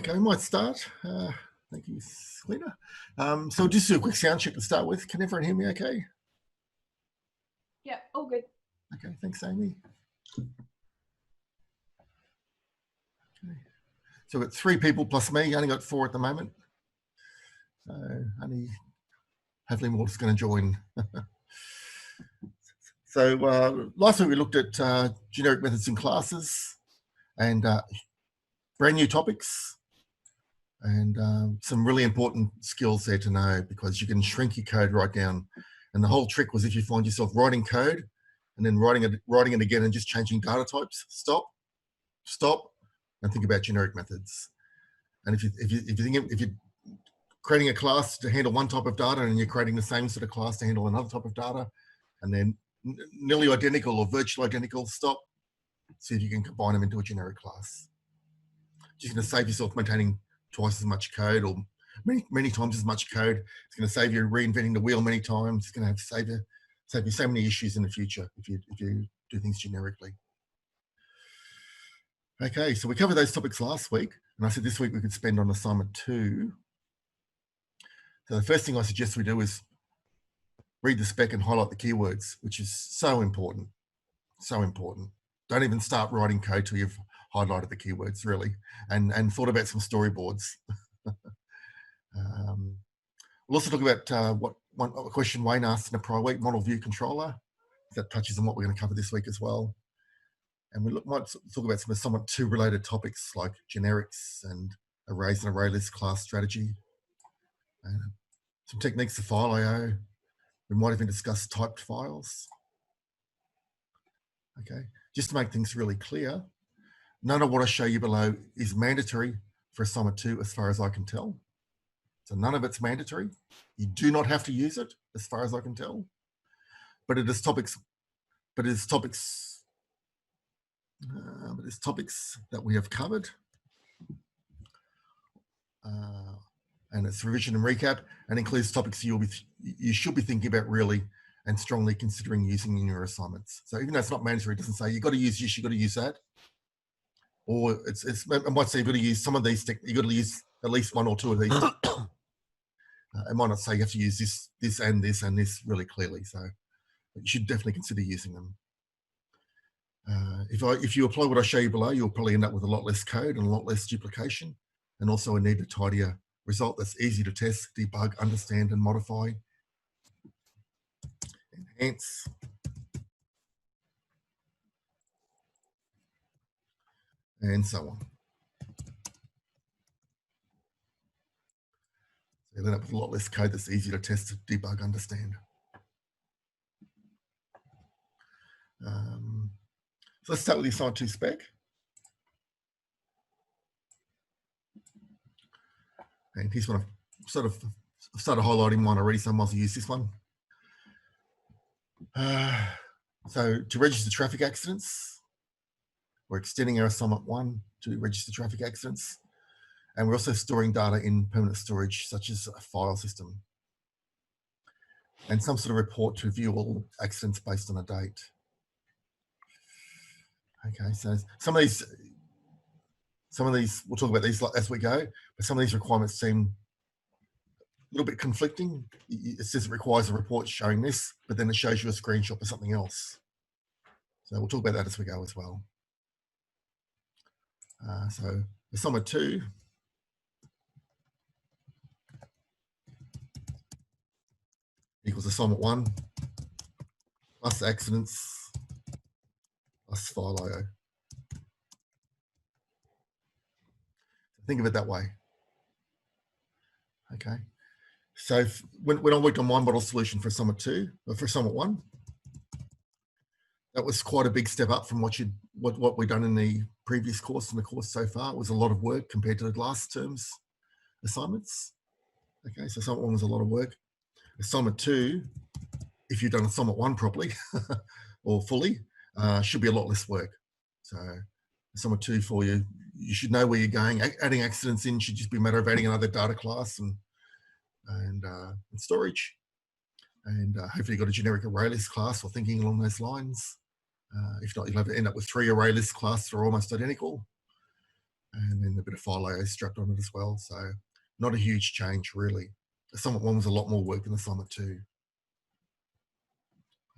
Okay, we might start. Thank you, Selena. So just do a quick sound check to start with. Can everyone hear me okay? Yeah, all good. Okay, thanks, Amy. Okay. So we've got 3 people plus me, only got 4 at the moment. So only hopefully more is going to join. So last week we looked at generic methods in classes and brand new topics and some really important skills there to know, because you can shrink your code right down. And the whole trick was, if you find yourself writing code and then writing it again and just changing data types, stop, and think about generic methods. And if you're creating a class to handle one type of data and you're creating the same sort of class to handle another type of data, and then nearly identical or virtually identical, stop. See if you can combine them into a generic class. You're going to save yourself maintaining twice as much code, or many times as much code. It's going to save you reinventing the wheel many times. It's going to save you so many issues in the future if you do things generically. Okay, so we covered those topics last week, and I said this week we could spend on assignment 2. So the first thing I suggest we do is read the spec and highlight the keywords, which is so important, so important. Don't even start writing code till you've highlighted the keywords, really, and thought about some storyboards. We'll also talk about a question Wayne asked in a prior week, model view controller. That touches on what we're going to cover this week as well. And we might talk about some assignment 2 related topics like generics and arrays and ArrayList class strategy. Some techniques of file I/O. We might even discuss typed files. Okay, just to make things really clear, none of what I show you below is mandatory for assignment 2 as far as I can tell. So none of it's mandatory. You do not have to use it as far as I can tell. But it is topics that we have covered. And it's revision and recap, and includes topics you should be thinking about really and strongly considering using in your assignments. So even though it's not mandatory, it doesn't say you've got to use this, you've got to use that. Or it might say you've got to use some of these, you've got to use at least 1 or 2 of these. It might not say you have to use this and this really clearly. So you should definitely consider using them. If you apply what I show you below, you'll probably end up with a lot less code and a lot less duplication, and also a neater, tidier result that's easy to test, debug, understand, and modify, enhance, and so on. So you'll end up with a lot less code that's easy to test, debug, understand. So let's start with the assignment 2 spec. And here's one I've started highlighting one already, so I might as well use this one. So to register traffic accidents, we're extending our assignment 1 to register traffic accidents. And we're also storing data in permanent storage, such as a file system. And some sort of report to view all accidents based on a date. Okay, so some of these, we'll talk about these as we go, but some of these requirements seem a little bit conflicting. It says it requires a report showing this, but then it shows you a screenshot for something else. So we'll talk about that as we go as well. So assignment 2. Equals assignment 1 plus accidents plus file I/O. Think of it that way. Okay. So when I worked on my model solution for assignment 2, or for assignment 1, that was quite a big step up from what we've done in the previous course and the course so far. It was a lot of work compared to the last term's assignments. Okay, so assignment 1 was a lot of work. Assignment 2, if you've done assignment 1 properly or fully, should be a lot less work. So assignment 2 for you, you should know where you're going. Adding accidents in should just be a matter of adding another data class and storage. And hopefully you've got a generic ArrayList class or thinking along those lines. If not, you'll have to end up with 3 ArrayList classes that are almost identical. and then a bit of file IO struct on it as well. So not a huge change really. Assignment 1 was a lot more work than assignment 2.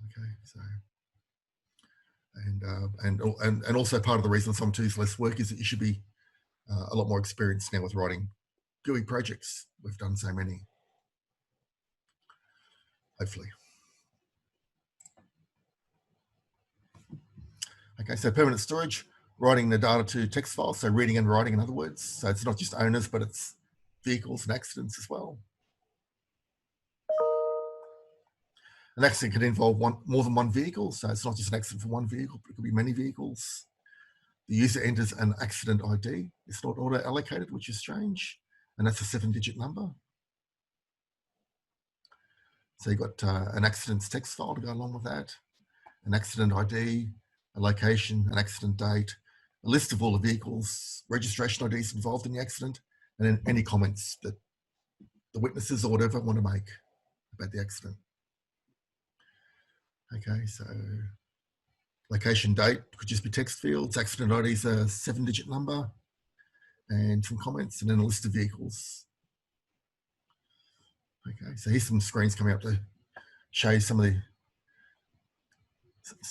Okay, so and also part of the reason assignment 2 is less work is that you should be a lot more experienced now with writing GUI projects. We've done so many, hopefully. Okay, so permanent storage, writing the data to text files, so reading and writing in other words. So it's not just owners, but it's vehicles and accidents as well. An accident can involve more than one vehicle, so it's not just an accident for one vehicle, but it could be many vehicles. The user enters an accident ID. It's not auto-allocated, which is strange, and that's a 7-digit number. So you've got an accidents text file to go along with that, an accident ID, a location, an accident date, a list of all the vehicles, registration IDs involved in the accident, and then any comments that the witnesses or whatever want to make about the accident. Okay, so location date could just be text fields, accident ID is a 7-digit number, and some comments, and then a list of vehicles. Okay, so here's some screens coming up to show you some of the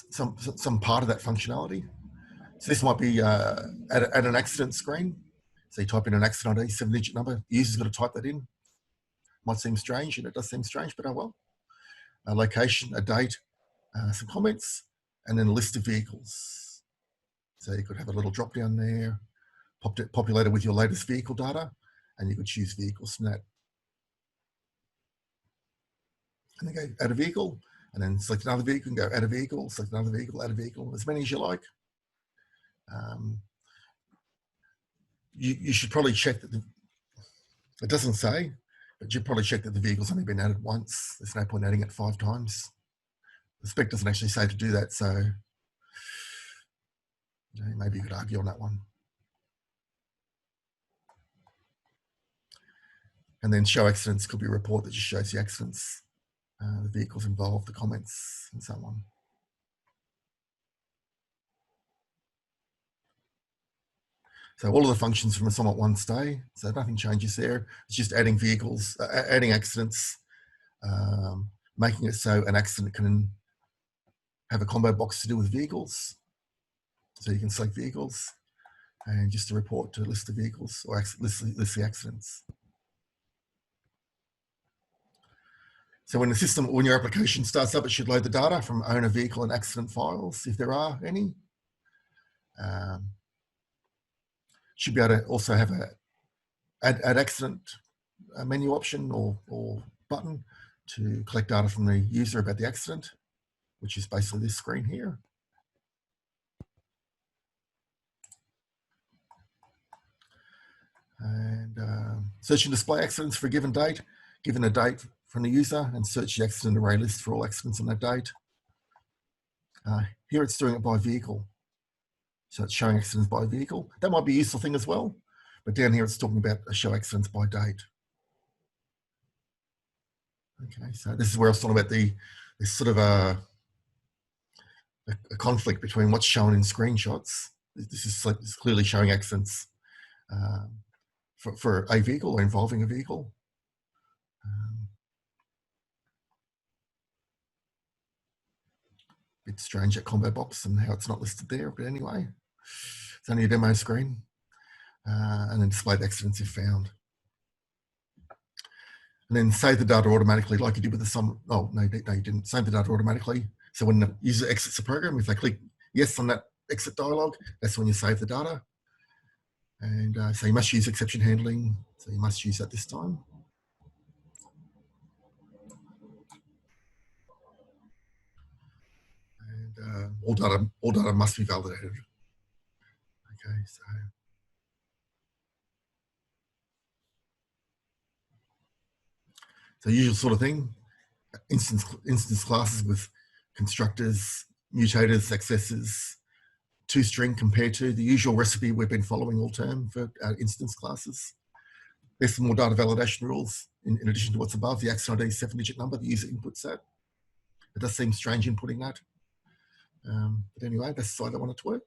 some part of that functionality. So this might be at an accident screen. So you type in an accident ID, 7-digit number. The user's got to type that in. Might seem strange, and it does seem strange, but oh well. A location, a date, some comments, and then a list of vehicles. So you could have a little drop down there, populated with your latest vehicle data, and you could choose vehicles from that. And then go add a vehicle, and then select another vehicle and go add a vehicle, select another vehicle, add a vehicle, as many as you like. You should probably check that it doesn't say, but you'd probably check that the vehicle's only been added once. There's no point adding it 5 times. The spec doesn't actually say to do that, so you know, maybe you could argue on that one. And then show accidents could be a report that just shows the accidents, the vehicles involved, the comments, and so on. So all of the functions from assignment 1 stay, so nothing changes there. It's just adding vehicles, adding accidents, making it so an accident can have a combo box to do with vehicles. So you can select vehicles and just a report to list the vehicles or list the accidents. So when the system, when your application starts up, it should load the data from owner, vehicle, and accident files, if there are any. Should be able to also have a add accident menu option or button to collect data from the user about the accident, which is basically this screen here. And search and display accidents for a given date, given a date from the user, and search the accident array list for all accidents on that date. Here it's doing it by vehicle. So it's showing accidents by vehicle. That might be a useful thing as well. But down here it's talking about show accidents by date. Okay, so this is where I was talking about this sort of a conflict between what's shown in screenshots. This is clearly showing accidents for a vehicle or involving a vehicle. Bit strange that combo box and how it's not listed there, but anyway, it's only a demo screen. And then display the accidents if found. And then save the data automatically like you did with the sum. Oh, no, you didn't. Save the data automatically. So when the user exits the program, if they click yes on that exit dialog, that's when you save the data. And so you must use exception handling. So you must use that this time. And all data must be validated. Okay, so usual sort of thing. Instance classes with constructors, mutators, successors, toString compared to the usual recipe we've been following all term for our instance classes. There's some more data validation rules in addition to what's above. The accident ID 7-digit number, the user inputs that. It does seem strange inputting that. But anyway, that's the side I want it to work.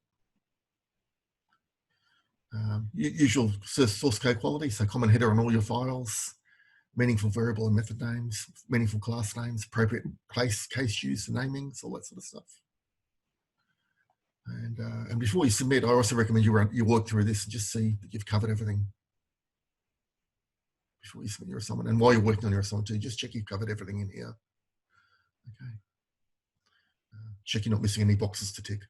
Usual source code quality, so common header on all your files, meaningful variable and method names, meaningful class names, appropriate case use and namings, all that sort of stuff. And before you submit, I also recommend you work through this and just see that you've covered everything before you submit your assignment. And while you're working on your assignment too, just check you've covered everything in here. Okay. Check you're not missing any boxes to tick.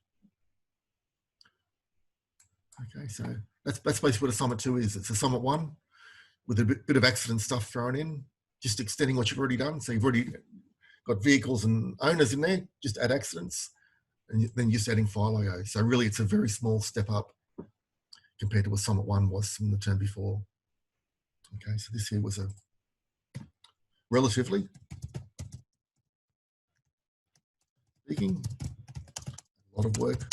Okay, so that's basically what assignment 2 is. It's assignment 1 with a bit of accident stuff thrown in, just extending what you've already done. So you've already got vehicles and owners in there, just add accidents, and then just adding file IO. So really it's a very small step up compared to what assignment 1 was from the term before. Okay, so this here was a relatively speaking, a lot of work.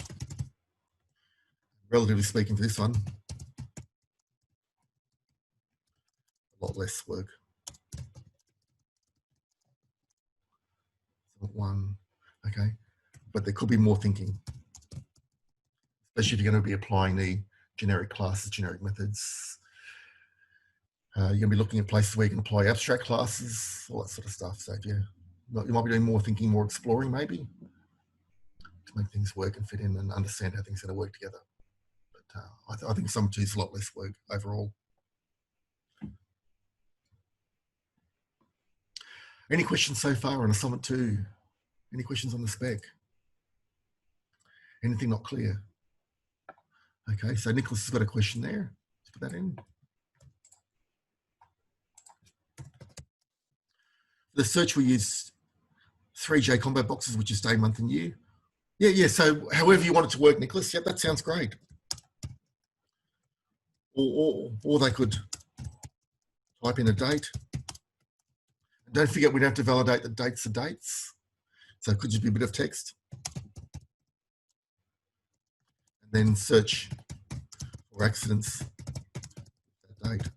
Relatively speaking for this one, a lot less work. One, okay, but there could be more thinking, especially if you're going to be applying the generic classes, generic methods. You're going to be looking at places where you can apply abstract classes, all that sort of stuff. So you might be doing more thinking, more exploring, maybe, to make things work and fit in and understand how things are going to work together. But I think assignment 2 is a lot less work overall. Any questions so far on assignment 2? Any questions on the spec? Anything not clear? Okay, so Nicholas has got a question there. Let's put that in. The search we use 3 J combo boxes, which is day, month, and year. Yeah. So however you want it to work, Nicholas. Yep, that sounds great. Or they could type in a date. And don't forget, we don't have to validate the dates are dates. So it could just be a bit of text. And then search for accidents, that date,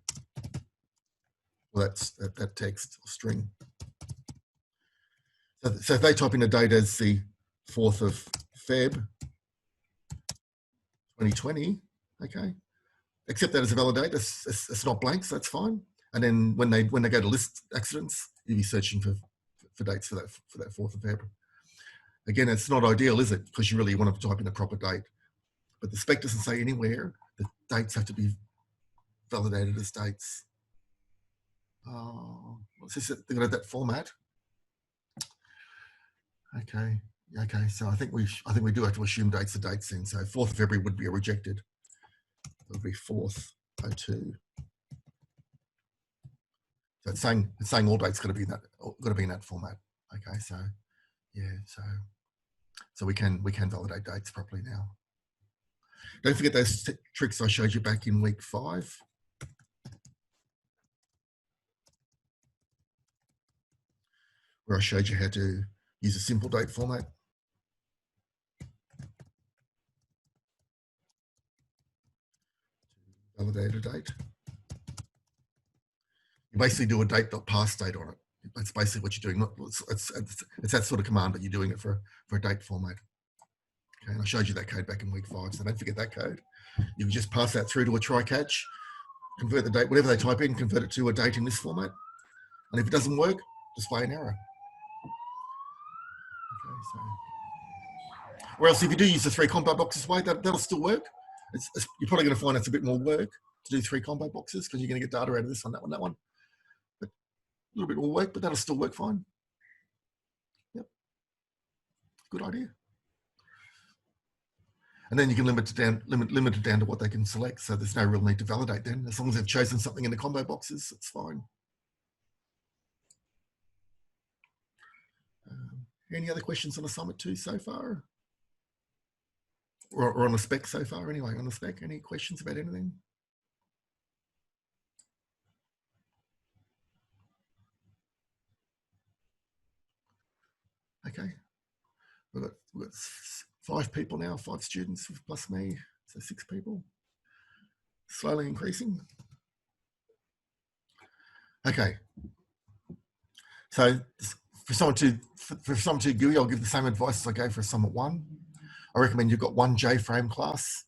or that text or string. So if they type in a date as the 4th of Feb 2020, okay, accept that as a valid date. It's not blank, so that's fine. And then when they go to list accidents, you'll be searching for dates for that 4th of Feb. Again, it's not ideal, is it? Because you really want to type in a proper date. But the spec doesn't say anywhere that dates have to be validated as dates. What's this? They're going to have that format. Okay. So I think we do have to assume dates are dates then. So 4th of February would be a rejected. It would be 4/02. So it's saying all dates got to be in that format. Okay. So yeah. So we can validate dates properly now. Don't forget those tricks I showed you back in week 5. Where I showed you how to use a simple date format. To validate a date. You basically do a date.pass date on it. That's basically what you're doing. It's that sort of command, but you're doing it for a date format. Okay, and I showed you that code back in week 5, so don't forget that code. You can just pass that through to a try catch, convert the date, whatever they type in, convert it to a date in this format. And if it doesn't work, display an error. Okay, so. Or else if you do use the 3 combo boxes way, that'll still work. You're probably going to find it's a bit more work to do 3 combo boxes because you're going to get data out of this one, that one, that one. But a little bit more work, but that'll still work fine. Yep. Good idea. And then you can limit it down to what they can select. So there's no real need to validate then. As long as they've chosen something in the combo boxes, it's fine. Any other questions on assignment 2 so far? Or on the spec so far anyway, on the spec? Any questions about anything? Okay. We've got 5 people now, 5 students plus me, so 6 people. Slowly increasing. Okay. So for someone to GUI, I'll give the same advice as I gave for assignment 1. I recommend you've got 1 JFrame class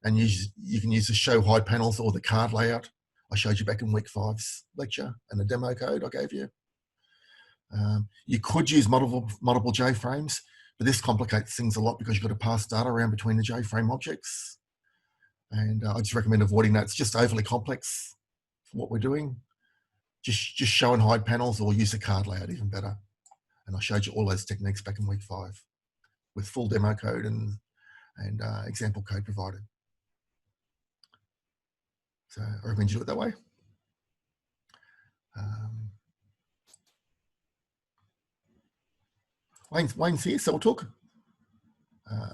And you can use the show hide panels or the card layout I showed you back in week 5's lecture and the demo code I gave you. You could use multiple J-frames, but this complicates things a lot because you've got to pass data around between the J-frame objects. And I just recommend avoiding that. It's just overly complex for what we're doing. Just show and hide panels or use the card layout, even better. And I showed you all those techniques back in week 5 with full demo code and example code provided. So I recommend you do it that way. Wayne's here, so we'll talk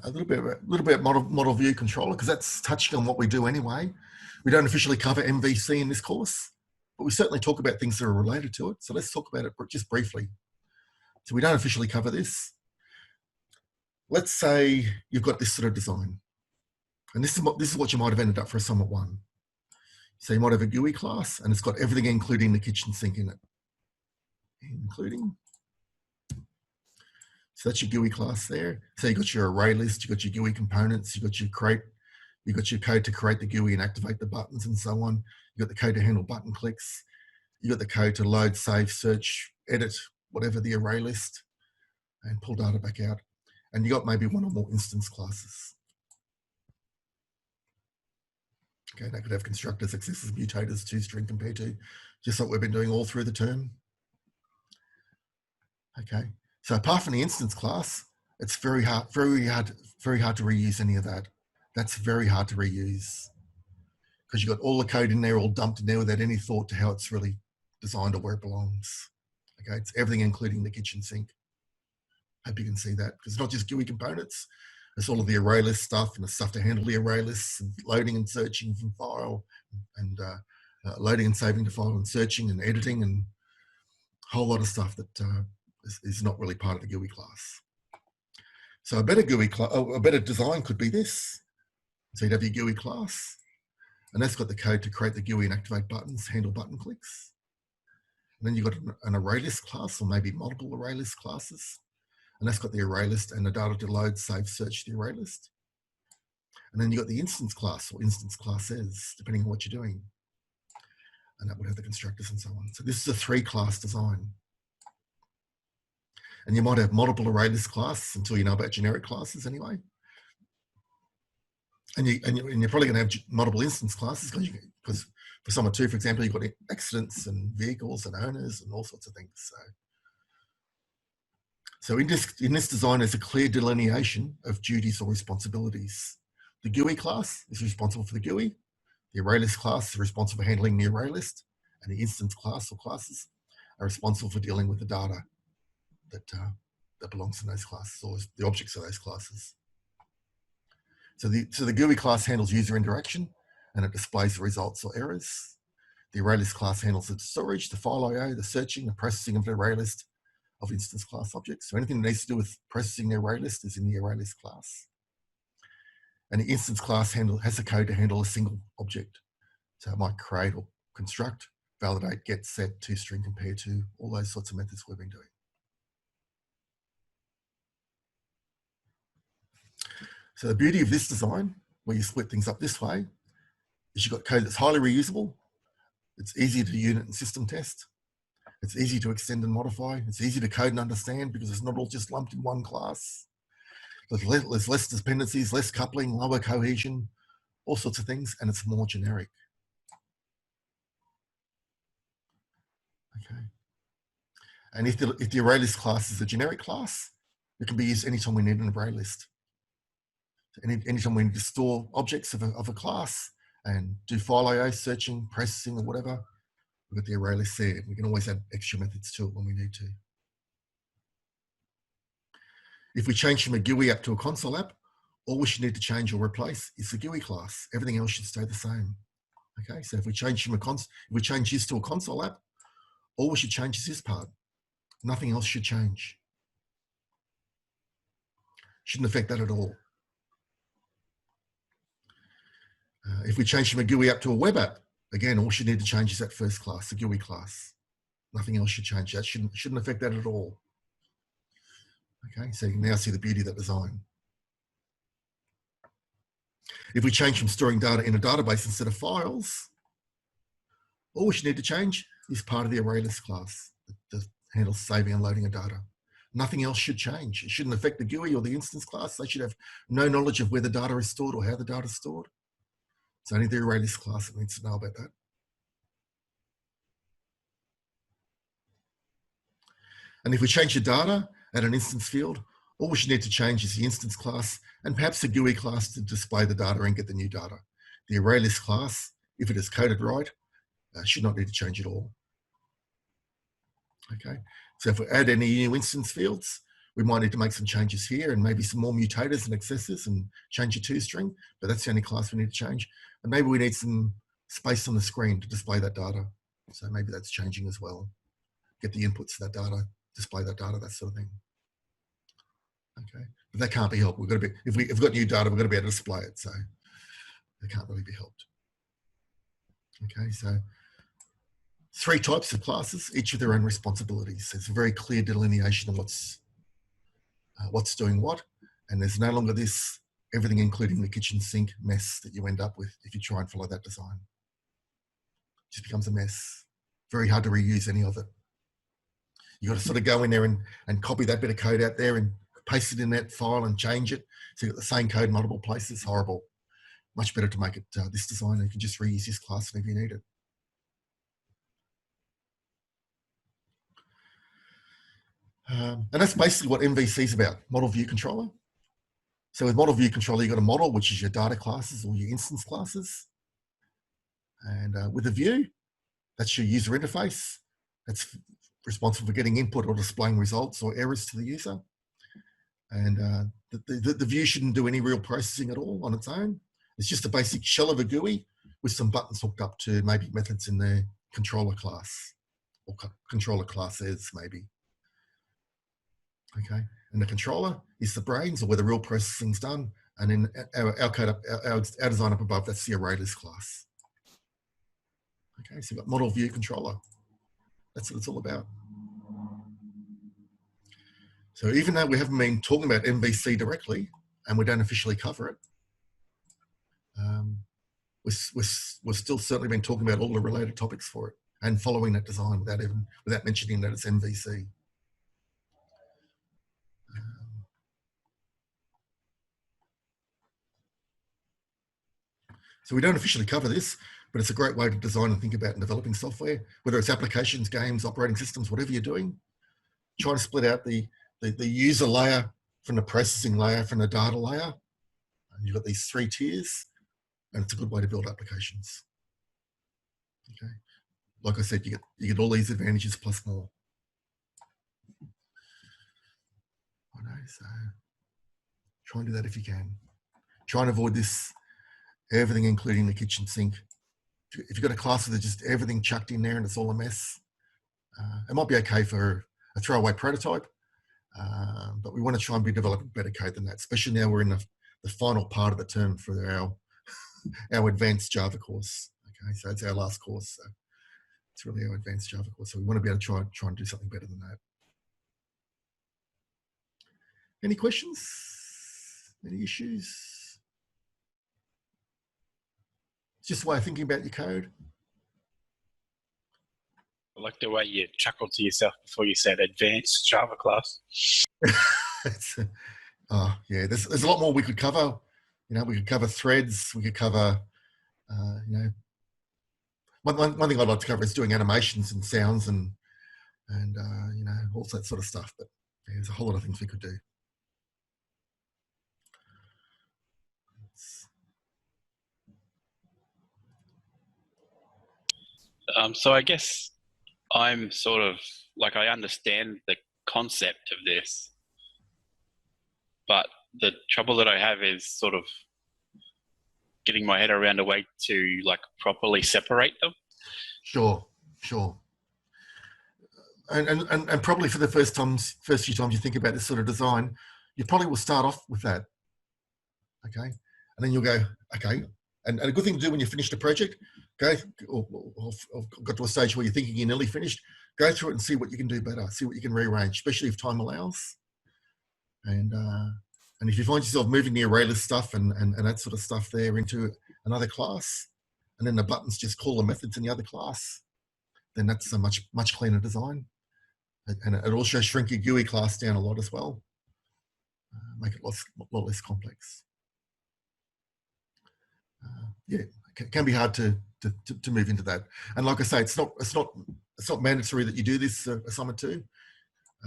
a little bit about model view controller, because that's touching on what we do anyway. We don't officially cover MVC in this course, but we certainly talk about things that are related to it. So let's talk about it just briefly. So we don't officially cover this. Let's say you've got this sort of design, and this is what you might have ended up for a Summit 1. So you might have a GUI class, and it's got everything, including the kitchen sink in it. So that's your GUI class there. So you got your array list, you got your GUI components, you got your code to create the GUI and activate the buttons and so on. You got the code to handle button clicks. You got the code to load, save, search, edit, whatever the array list, and pull data back out. And you got maybe one or more instance classes. Okay, that could have constructors, accessors, mutators, toString, compare to, just like we've been doing all through the term. Okay, so apart from the instance class, it's very hard to reuse any of that. That's very hard to reuse because you've got all the code in there, all dumped in there without any thought to how it's really designed or where it belongs. Okay, it's everything, including the kitchen sink. Hope you can see that, because it's not just GUI components. It's all of the array list stuff and the stuff to handle the array lists and loading and searching from file and loading and saving to file and searching and editing and a whole lot of stuff that is not really part of the GUI class. So a better a better design could be this. So you'd have your GUI class, and that's got the code to create the GUI and activate buttons, handle button clicks. And then you've got an array list class, or maybe multiple array list classes. And that's got the array list and the data to load, save, search the array list. And then you've got the instance class or instance classes, depending on what you're doing. And that would have the constructors and so on. So this is a 3-class design. And you might have multiple array list classes until you know about generic classes anyway. And you're probably going to have multiple instance classes because for Summit 2, for example, you've got accidents and vehicles and owners and all sorts of things. So in this design, there's a clear delineation of duties or responsibilities. The GUI class is responsible for the GUI. The array list class is responsible for handling the array list. And the instance class or classes are responsible for dealing with the data that belongs in those classes, or the objects of those classes. So the GUI class handles user interaction, and it displays the results or errors. The array list class handles the storage, the file I/O, the searching, the processing of the array list of instance class objects. So anything that needs to do with processing the array list is in the array list class. And the instance class has the code to handle a single object. So it might create or construct, validate, get, set, toString, compare to, all those sorts of methods we've been doing. So the beauty of this design, where you split things up this way, is you've got code that's highly reusable. It's easy to unit and system test. It's easy to extend and modify. It's easy to code and understand because it's not all just lumped in one class. There's less dependencies, less coupling, lower cohesion, all sorts of things, and it's more generic. Okay. And if the array list class is a generic class, it can be used anytime we need an array list. Anytime we need to store objects of a class and do file I/O searching, processing, or whatever, we've got the array list there. We can always add extra methods to it when we need to. If we change from a GUI app to a console app, all we should need to change or replace is the GUI class. Everything else should stay the same. Okay, so if we change this to a console app, all we should change is this part. Nothing else should change. Shouldn't affect that at all. If we change from a GUI app to a web app, again, all we should need to change is that first class, the GUI class. Nothing else should change. That shouldn't affect that at all. Okay, so you can now see the beauty of that design. If we change from storing data in a database instead of files, all we should need to change is part of the ArrayList class that handles saving and loading of data. Nothing else should change. It shouldn't affect the GUI or the instance class. They should have no knowledge of where the data is stored or how the data is stored. It's only the ArrayList class that needs to know about that. And if we change the data at an instance field, all we should need to change is the instance class and perhaps the GUI class to display the data and get the new data. The ArrayList class, if it is coded right, should not need to change at all. Okay, so if we add any new instance fields, we might need to make some changes here and maybe some more mutators and accessors and change a toString, but that's the only class we need to change. And maybe we need some space on the screen to display that data. So maybe that's changing as well. Get the inputs to that data, display that data, that sort of thing. Okay, but that can't be helped. We've got to be, if we've got new data, we've got to be able to display it. So it can't really be helped. Okay, so 3 types of classes, each with their own responsibilities. There's a very clear delineation of what's doing what, and there's no longer this everything including the kitchen sink mess that you end up with if you try and follow that design. It just becomes a mess. Very hard to reuse any of it. You got to sort of go in there and copy that bit of code out there and paste it in that file and change it. So you got the same code in multiple places. Horrible. Much better to make it this design, and you can just reuse this class whenever you need it. And that's basically what MVC is about, Model View Controller. So with Model View Controller, you've got a model, which is your data classes or your instance classes. And with a view, that's your user interface. That's responsible for getting input or displaying results or errors to the user. And the view shouldn't do any real processing at all on its own. It's just a basic shell of a GUI with some buttons hooked up to maybe methods in the controller class or controller classes maybe. Okay, and the controller is the brains or where the real processing's done. And then our code, our design up above, that's the ArrayList class. Okay, so you've got Model View Controller. That's what it's all about. So even though we haven't been talking about MVC directly, and we don't officially cover it, we've still certainly been talking about all the related topics for it and following that design without mentioning that it's MVC. So we don't officially cover this, but it's a great way to design and think about and developing software, whether it's applications, games, operating systems, whatever you're doing. Try to split out the user layer from the processing layer from the data layer. And you've got these 3 tiers, and it's a good way to build applications. Okay, like I said, you get all these advantages plus more. I know, so try and do that if you can. Try and avoid this. Everything, including the kitchen sink. If you've got a class with just everything chucked in there and it's all a mess, it might be okay for a throwaway prototype, but we want to try and be developing better code than that, especially now we're in the final part of the term for our advanced Java course. Okay, so it's our last course. So it's really our advanced Java course. So we want to be able to try and do something better than that. Any questions? Any issues? It's just a way of thinking about your code. I like the way you chuckled to yourself before you said advanced Java class. Yeah, there's a lot more we could cover. You know, we could cover threads. We could cover, you know, one thing I'd like to cover is doing animations and sounds and you know, all that sort of stuff. But yeah, there's a whole lot of things we could do. So I guess I'm sort of like, I understand the concept of this, but the trouble that I have is sort of getting my head around a way to like properly separate them. Sure. And probably for the first few times you think about this sort of design, you probably will start off with that. Okay. And then you'll go, okay. And a good thing to do when you finish the project, go or got to a stage where you're thinking you're nearly finished, go through it and see what you can do better, see what you can rearrange, especially if time allows. And And if you find yourself moving the ArrayList stuff and that sort of stuff there into another class, and then the buttons just call the methods in the other class, then that's a much cleaner design. And it also shrink your GUI class down a lot as well. Make it a lot less complex. Yeah, it can be hard to move into that. And like I say, it's not mandatory that you do this assignment too,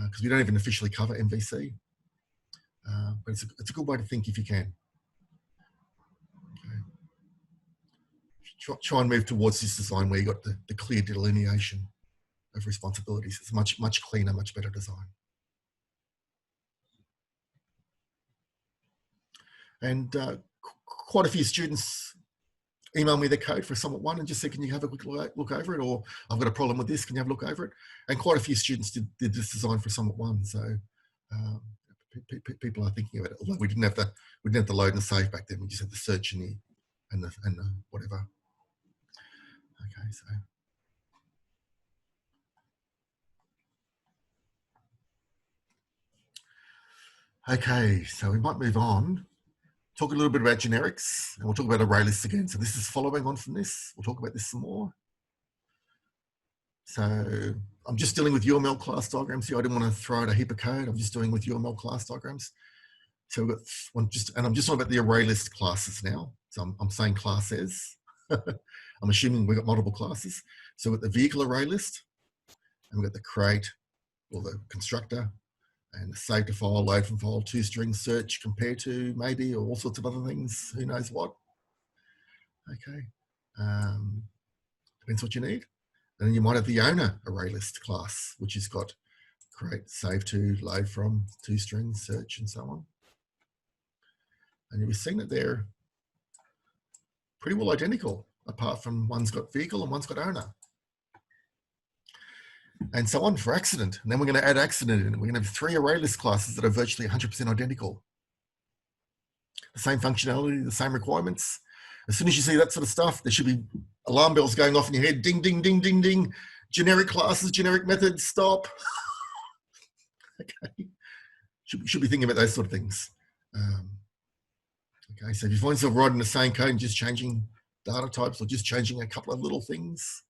because we don't even officially cover MVC. But it's a good way to think if you can. Okay. Try and move towards this design where you got the clear delineation of responsibilities. It's much cleaner, much better design. And quite a few students email me the code for assignment 1 and just say, can you have a quick look over it? Or I've got a problem with this, can you have a look over it? And quite a few students did this design for assignment 1. So people are thinking of it, although we didn't have the load and save back then. We just had the search and the whatever. Okay, so. Okay, so we might move on. Talk a little bit about generics, and we'll talk about ArrayList again. So this is following on from this. We'll talk about this some more. So I'm just dealing with UML class diagrams here. I didn't want to throw out a heap of code. I'm just doing with UML class diagrams. So we've got one and I'm just talking about the ArrayList classes now. So I'm saying classes. I'm assuming we've got multiple classes. So we've got the vehicle ArrayList, and we've got the create, or the constructor, and the save to file, load from file, toString, search, compare to, maybe, or all sorts of other things, who knows what. Okay, depends what you need. And then you might have the owner ArrayList class, which has got create, save to, load from, toString, search, and so on. And you'll be seeing that they're pretty well identical, apart from one's got vehicle and one's got owner. And so on for accident. And then we're going to add accident in. We're going to have 3 ArrayList classes that are virtually 100% identical. The same functionality, the same requirements. As soon as you see that sort of stuff, there should be alarm bells going off in your head. Ding, ding, ding, ding, ding. Generic classes, generic methods, stop. Okay. Should be thinking about those sort of things. Okay, so if you find yourself writing the same code and just changing data types or just changing a couple of little things,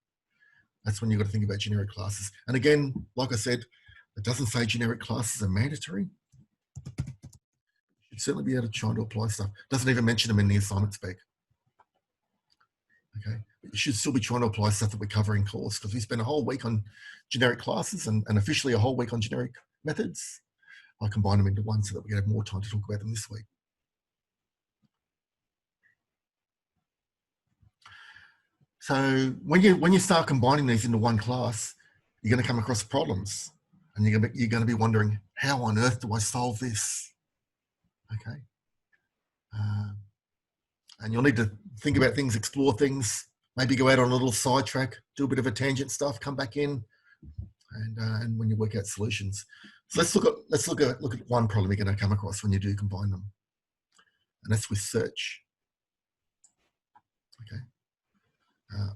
that's when you've got to think about generic classes. And again, like I said, it doesn't say generic classes are mandatory. You should certainly be able to try to apply stuff. It doesn't even mention them in the assignment spec. Okay, but you should still be trying to apply stuff that we cover in course, because we spent a whole week on generic classes and officially a whole week on generic methods. I combine them into one so that we can have more time to talk about them this week. So when you start combining these into one class, you're going to come across problems, and you're going to be wondering, how on earth do I solve this? Okay, and you'll need to think about things, explore things, maybe go out on a little sidetrack, do a bit of a tangent stuff, come back in, and when you work out solutions. So let's look at one problem you're going to come across when you do combine them, and that's with search. Okay.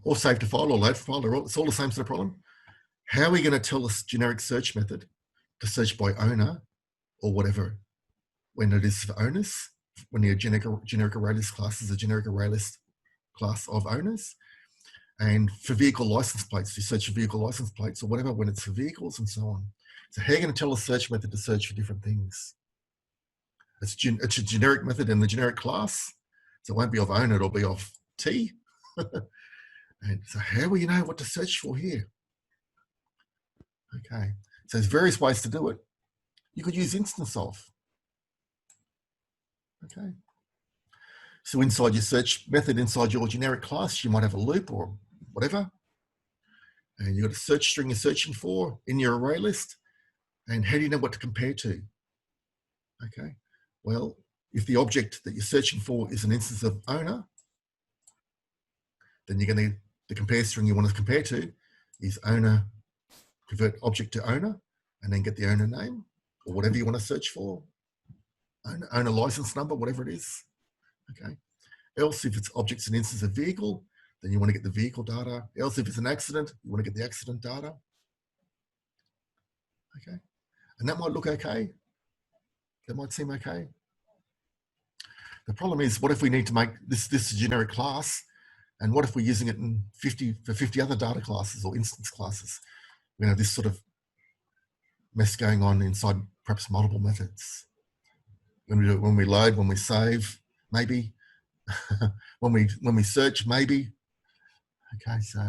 Or save to file or load file, it's all the same sort of problem. How are we going to tell this generic search method to search by owner or whatever when it is for owners? When your generic ArrayList class is a generic ArrayList class of owners, and for vehicle license plates, you search for vehicle license plates or whatever when it's for vehicles and so on. So how are you going to tell a search method to search for different things? It's a generic method in the generic class, so it won't be of owner, it'll be of T. And so how will you know what to search for here? Okay, so there's various ways to do it. You could use instance of. Okay, so inside your search method, inside your generic class, you might have a loop or whatever, and you've got a search string you're searching for in your array list. And how do you know what to compare to? Okay, well, if the object that you're searching for is an instance of owner, then you're going to, the compare string you want to compare to is owner, convert object to owner, and then get the owner name or whatever you want to search for, owner license number, whatever it is. Okay. Else, if it's object's an instance of vehicle, then you want to get the vehicle data. Else, if it's an accident, you want to get the accident data. Okay. And that might look okay. That might seem okay. The problem is, what if we need to make this a generic class? And what if we're using it in 50 other data classes or instance classes? We have this sort of mess going on inside perhaps multiple methods. When we load, when we save, maybe. when we search, maybe. Okay, so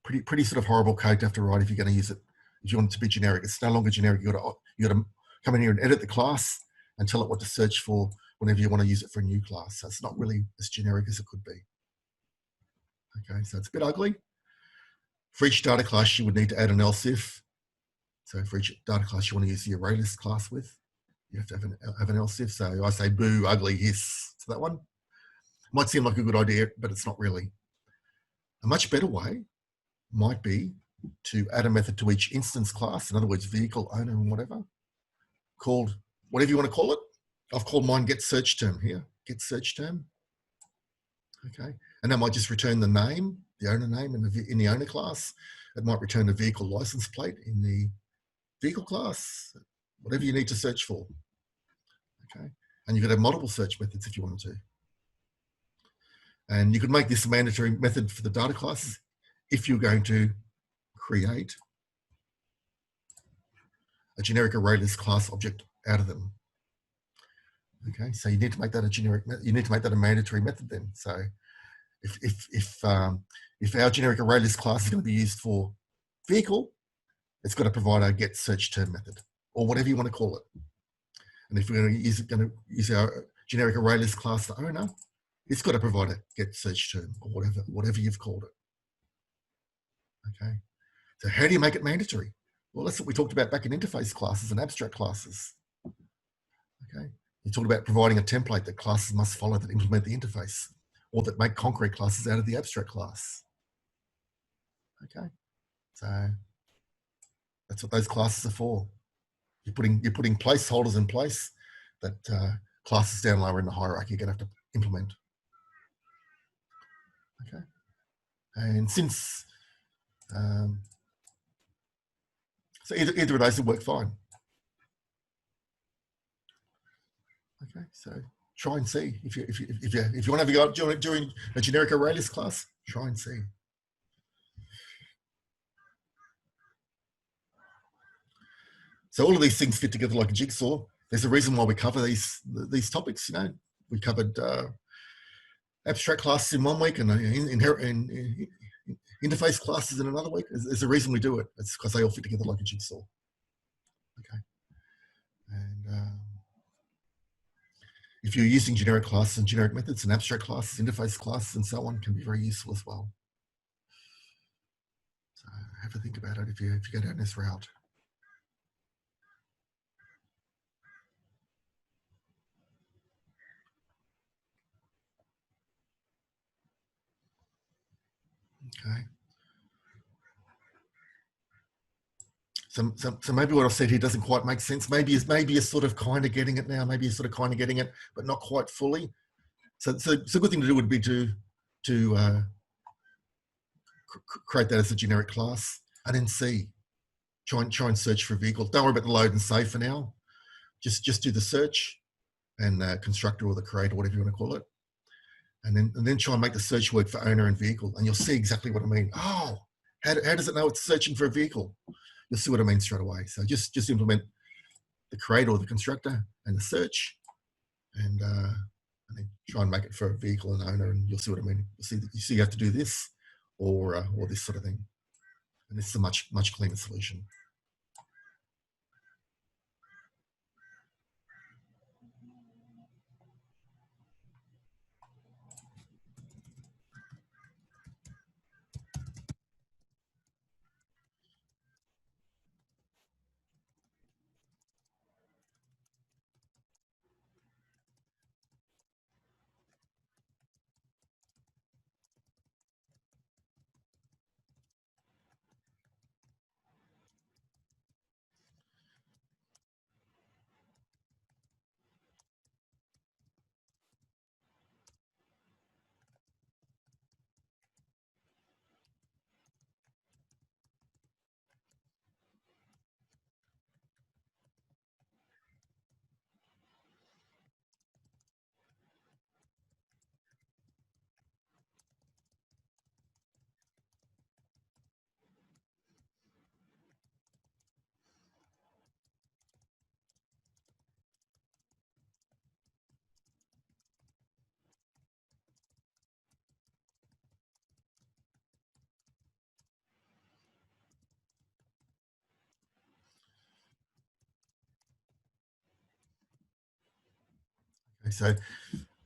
pretty sort of horrible code to have to write if you're going to use it. If you want it to be generic, it's no longer generic. You got to come in here and edit the class and tell it what to search for whenever you want to use it for a new class. So it's not really as generic as it could be. Okay, so it's a bit ugly. For each data class, you would need to add an else if. So for each data class you want to use the ArrayList class with, you have to have an else if. So I say boo, ugly, hiss to that one. Might seem like a good idea, but it's not really. A much better way might be to add a method to each instance class, in other words, vehicle, owner, and whatever, called whatever you want to call it. I've called mine get search term here, get search term. Okay, and that might just return the name, the owner name in the owner class. It might return a vehicle license plate in the vehicle class, whatever you need to search for. Okay, and you could have multiple search methods if you wanted to. And you could make this a mandatory method for the data classes if you're going to create a generic ArrayList class object out of them. Okay, so you need to make that a generic. You need to make that a mandatory method then. So if our generic ArrayList class is going to be used for vehicle, it's got to provide a get search term method or whatever you want to call it. And if we're going to use our generic ArrayList class for owner, it's got to provide a get search term or whatever you've called it. Okay, so how do you make it mandatory? Well, that's what we talked about back in interface classes and abstract classes. Okay, you talked about providing a template that classes must follow that implement the interface, or that make concrete classes out of the abstract class. Okay, so that's what those classes are for. You're putting placeholders in place that classes down lower in the hierarchy are going to have to implement. Okay, and since so either of those will work fine. Okay, so try and see if you want to have a go during a generic ArrayList class. Try and see. So all of these things fit together like a jigsaw. There's a reason why we cover these topics. You know, we covered abstract classes in one week and interface classes in another week. There's a reason we do it. It's because they all fit together like a jigsaw. Okay, and if you're using generic classes and generic methods and abstract classes, interface classes, and so on, can be very useful as well. So have a think about it if you go down this route. Okay. So maybe what I've said here doesn't quite make sense. Maybe you're sort of kind of getting it now. Maybe you're sort of kind of getting it, but not quite fully. So a good thing to do would be to create that as a generic class, and then see. Try and search for a vehicle. Don't worry about the load and save for now. Just do the search and constructor or the create or whatever you want to call it, and then try and make the search work for owner and vehicle, and you'll see exactly what I mean. Oh, how does it know it's searching for a vehicle? You'll see what I mean straight away. So just implement the create or the constructor and the search, and then try and make it for a vehicle and owner, and you'll see what I mean. You see you have to do this or this sort of thing, and this is a much cleaner solution. Okay, so,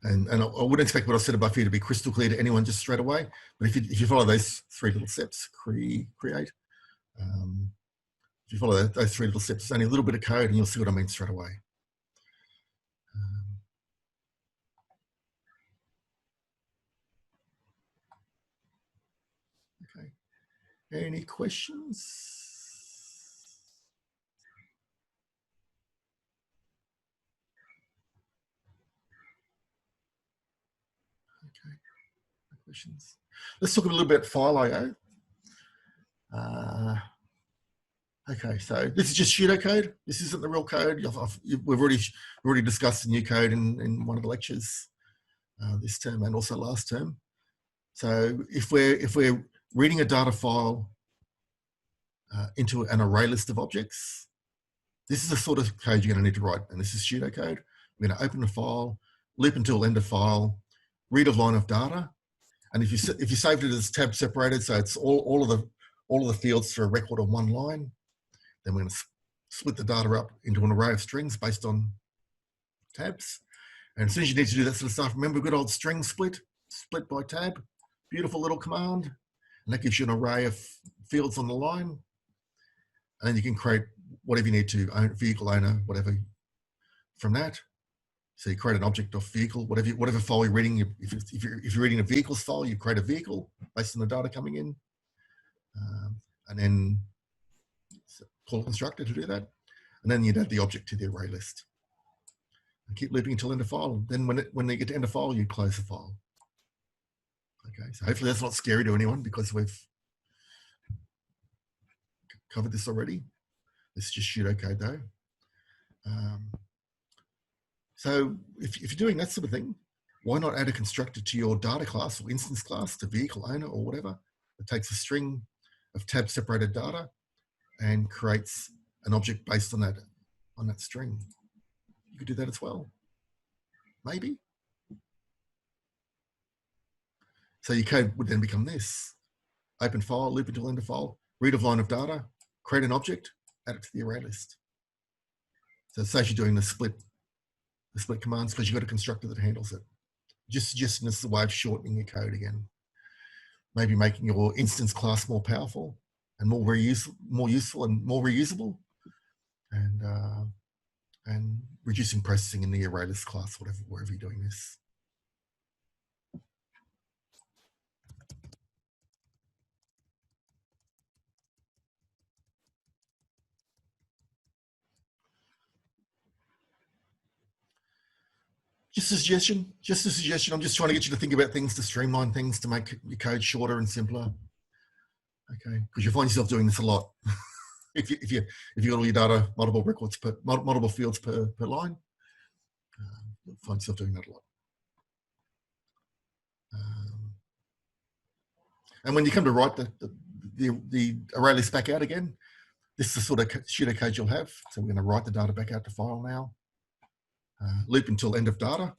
and I wouldn't expect what I said above here to be crystal clear to anyone just straight away. But if you follow those 3 little steps, create, if you follow those 3 little steps, it's only a little bit of code and you'll see what I mean straight away. Okay, any questions? Okay, no questions. Let's talk a little bit about file I/O. Okay, so this is just pseudocode. This isn't the real code. We've already discussed the new code in one of the lectures this term and also last term. So if we're reading a data file into an array list of objects, this is the sort of code you're going to need to write, and this is pseudocode. We're going to open a file, loop until end of file, read a line of data, and if you saved it as tab separated, so it's all of the fields for a record on one line, then we're going to split the data up into an array of strings based on tabs. And as soon as you need to do that sort of stuff, remember good old string split by tab, beautiful little command, and that gives you an array of fields on the line. And then you can create whatever you need to, vehicle owner, whatever, from that. So you create an object of vehicle, whatever file you're reading. If you're reading a vehicles file, you create a vehicle based on the data coming in, and then call a constructor to do that. And then you'd add the object to the array list. And keep looping until end of file. Then when they get to end of file, you close the file. Okay, so hopefully that's not scary to anyone because we've covered this already. This is just pseudocode though. So if you're doing that sort of thing, why not add a constructor to your data class or instance class, to vehicle owner or whatever, that takes a string of tab separated data and creates an object based on that string. You could do that as well, maybe. So your code would then become this: open file, loop until end of file, read a line of data, create an object, add it to the array list. So say you're doing the split commands because you've got a constructor that handles it. Just suggesting this is a way of shortening your code again. Maybe making your instance class more powerful and more useful and more reusable, and reducing processing in the array list class, wherever you're doing this. Just a suggestion. I'm just trying to get you to think about things, to streamline things, to make your code shorter and simpler. Okay, because you find yourself doing this a lot. if you got all your data, multiple fields per line, you'll find yourself doing that a lot. And when you come to write the array list back out again, this is the sort of pseudocode you'll have. So we're going to write the data back out to file now. Loop until end of data,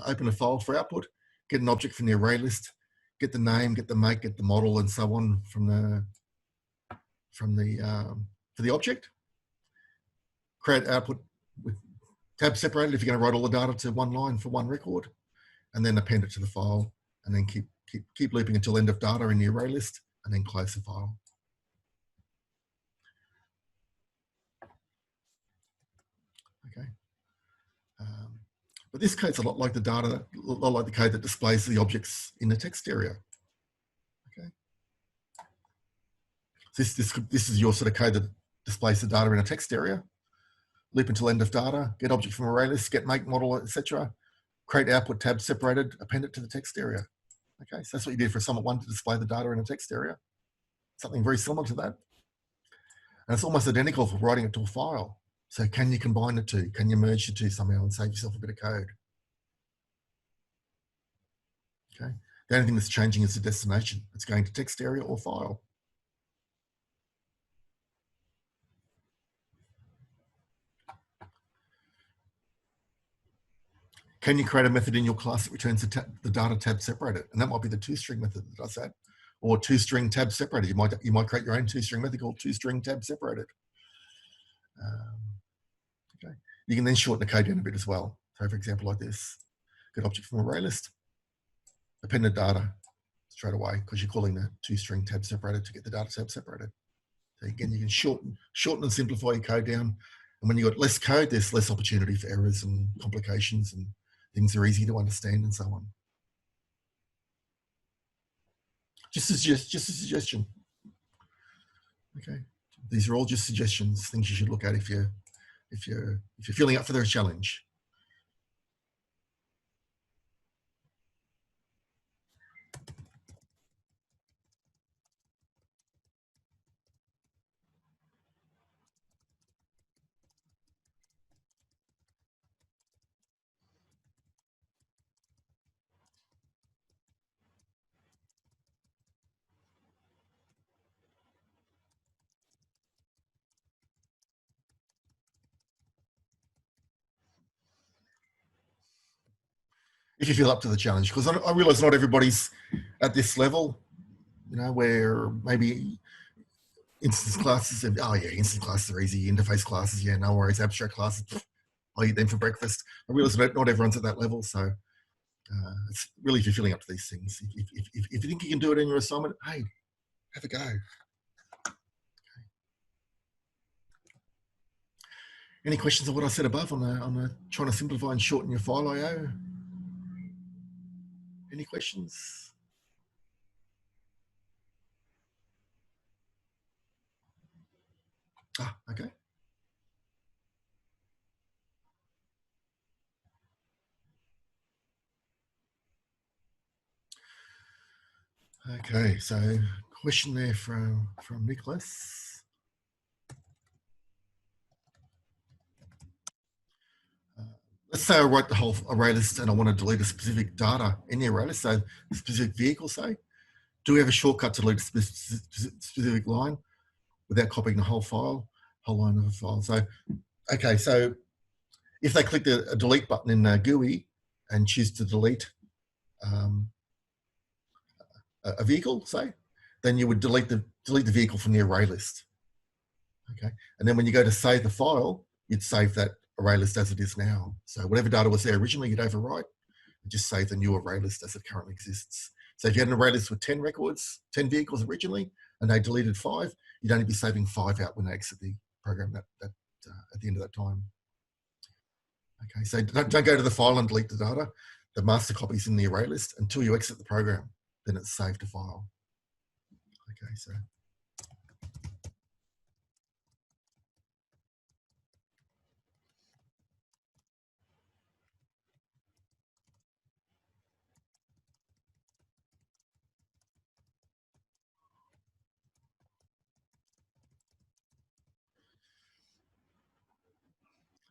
open a file for output, get an object from the array list, get the name, get the make, get the model, and so on for the object. Create output with tab separated if you're going to write all the data to one line for one record, and then append it to the file, and then keep looping until end of data in the array list, and then close the file. Okay. But this code's a lot like the code that displays the objects in the text area. Okay. This is your sort of code that displays the data in a text area. Loop until end of data, get object from array list, get make, model, etc. Create output tab separated, append it to the text area. Okay, so that's what you did for Summit 1 to display the data in a text area. Something very similar to that. And it's almost identical for writing it to a file. So can you combine the two? Can you merge the two somehow and save yourself a bit of code? Okay. The only thing that's changing is the destination. It's going to text area or file. Can you create a method in your class that returns the data tab separated? And that might be the toString method that does that, or toString tab separated. You might create your own toString method called toString tab separated. Okay. You can then shorten the code down a bit as well. So for example, like this, get object from ArrayList, appended data straight away because you're calling the toString tab separated to get the data tab separated. So again, you can shorten and simplify your code down. And when you've got less code, there's less opportunity for errors and complications, and things are easy to understand and so on. Just a suggestion. Okay, these are all just suggestions, things you should look at if you're feeling up for their challenge. If you feel up to the challenge, because I realize not everybody's at this level, you know, where maybe instance classes, and oh yeah, instance classes are easy, interface classes, yeah, no worries, abstract classes, I'll eat them for breakfast. I realize not everyone's at that level, so it's really if you're feeling up to these things. If you think you can do it in your assignment, hey, have a go. Okay. Any questions on what I said above on the trying to simplify and shorten your file I/O? Any questions? Ah, okay. Okay, so question there from Nicholas. Let's say I write the whole array list and I want to delete a specific data in the array list, so a specific vehicle, say. Do we have a shortcut to delete a specific line without copying the whole file, whole line of a file? So, okay, so if they click the delete button in GUI and choose to delete a vehicle, say, then you would delete the vehicle from the array list. Okay, and then when you go to save the file, you'd save that array list as it is now. So whatever data was there originally, you'd overwrite and just save the new array list as it currently exists. So if you had an array list with 10 records, 10 vehicles originally, and they deleted 5, you'd only be saving 5 out when they exit the program at the end of that time. Okay, so don't go to the file and delete the data. The master copy's in the array list until you exit the program, then it's saved to file. Okay, so.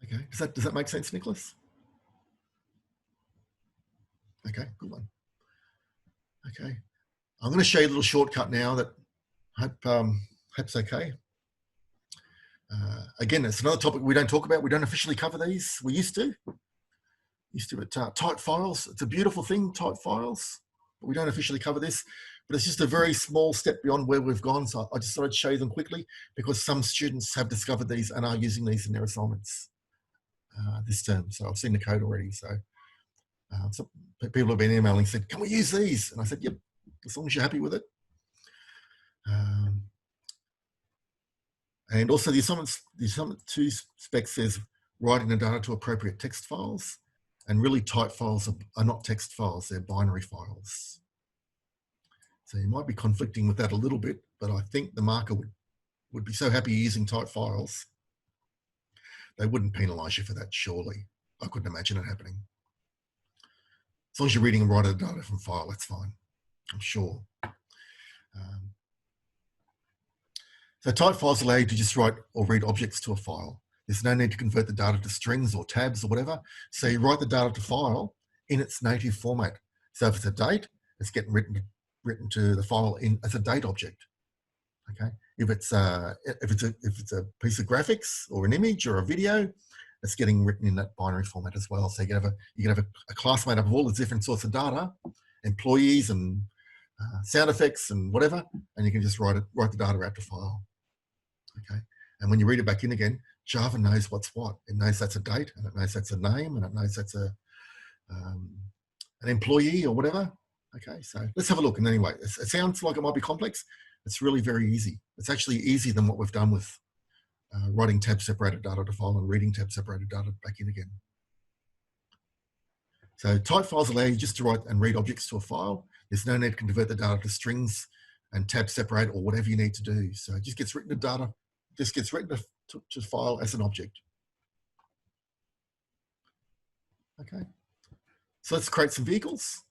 Okay, does that make sense, Nicholas? Okay, good one. Okay, I'm going to show you a little shortcut now that hope's okay. Again, it's another topic we don't talk about. We don't officially cover these. We used to, but type files. It's a beautiful thing, type files. But we don't officially cover this. But it's just a very small step beyond where we've gone. So I just thought I'd show you them quickly because some students have discovered these and are using these in their assignments this term. So I've seen the code already. So some people have been emailing and said, can we use these? And I said, yep, as long as you're happy with it. And also the assignment 2 spec says writing the data to appropriate text files, and really type files are not text files, they're binary files. So you might be conflicting with that a little bit, but I think the marker would be so happy using type files, they wouldn't penalize you for that, surely. I couldn't imagine it happening. As long as you're reading and writing the data from file, that's fine, I'm sure. So type files allow you to just write or read objects to a file. There's no need to convert the data to strings or tabs or whatever. So you write the data to file in its native format. So if it's a date, it's getting written to the file as a date object. Okay. If it's a piece of graphics or an image or a video, it's getting written in that binary format as well. So you can have a class made up of all the different sorts of data, employees and sound effects and whatever, and you can just write the data out to file. Okay, and when you read it back in again, Java knows what's what. It knows that's a date, and it knows that's a name, and it knows that's a an employee or whatever. Okay, so let's have a look. And anyway, it sounds like it might be complex. It's really very easy. It's actually easier than what we've done with writing tab separated data to file and reading tab separated data back in again. So type files allow you just to write and read objects to a file. There's no need to convert the data to strings and tab separate or whatever you need to do. So it just gets written to data, just gets written to file as an object. Okay. So let's create some vehicles.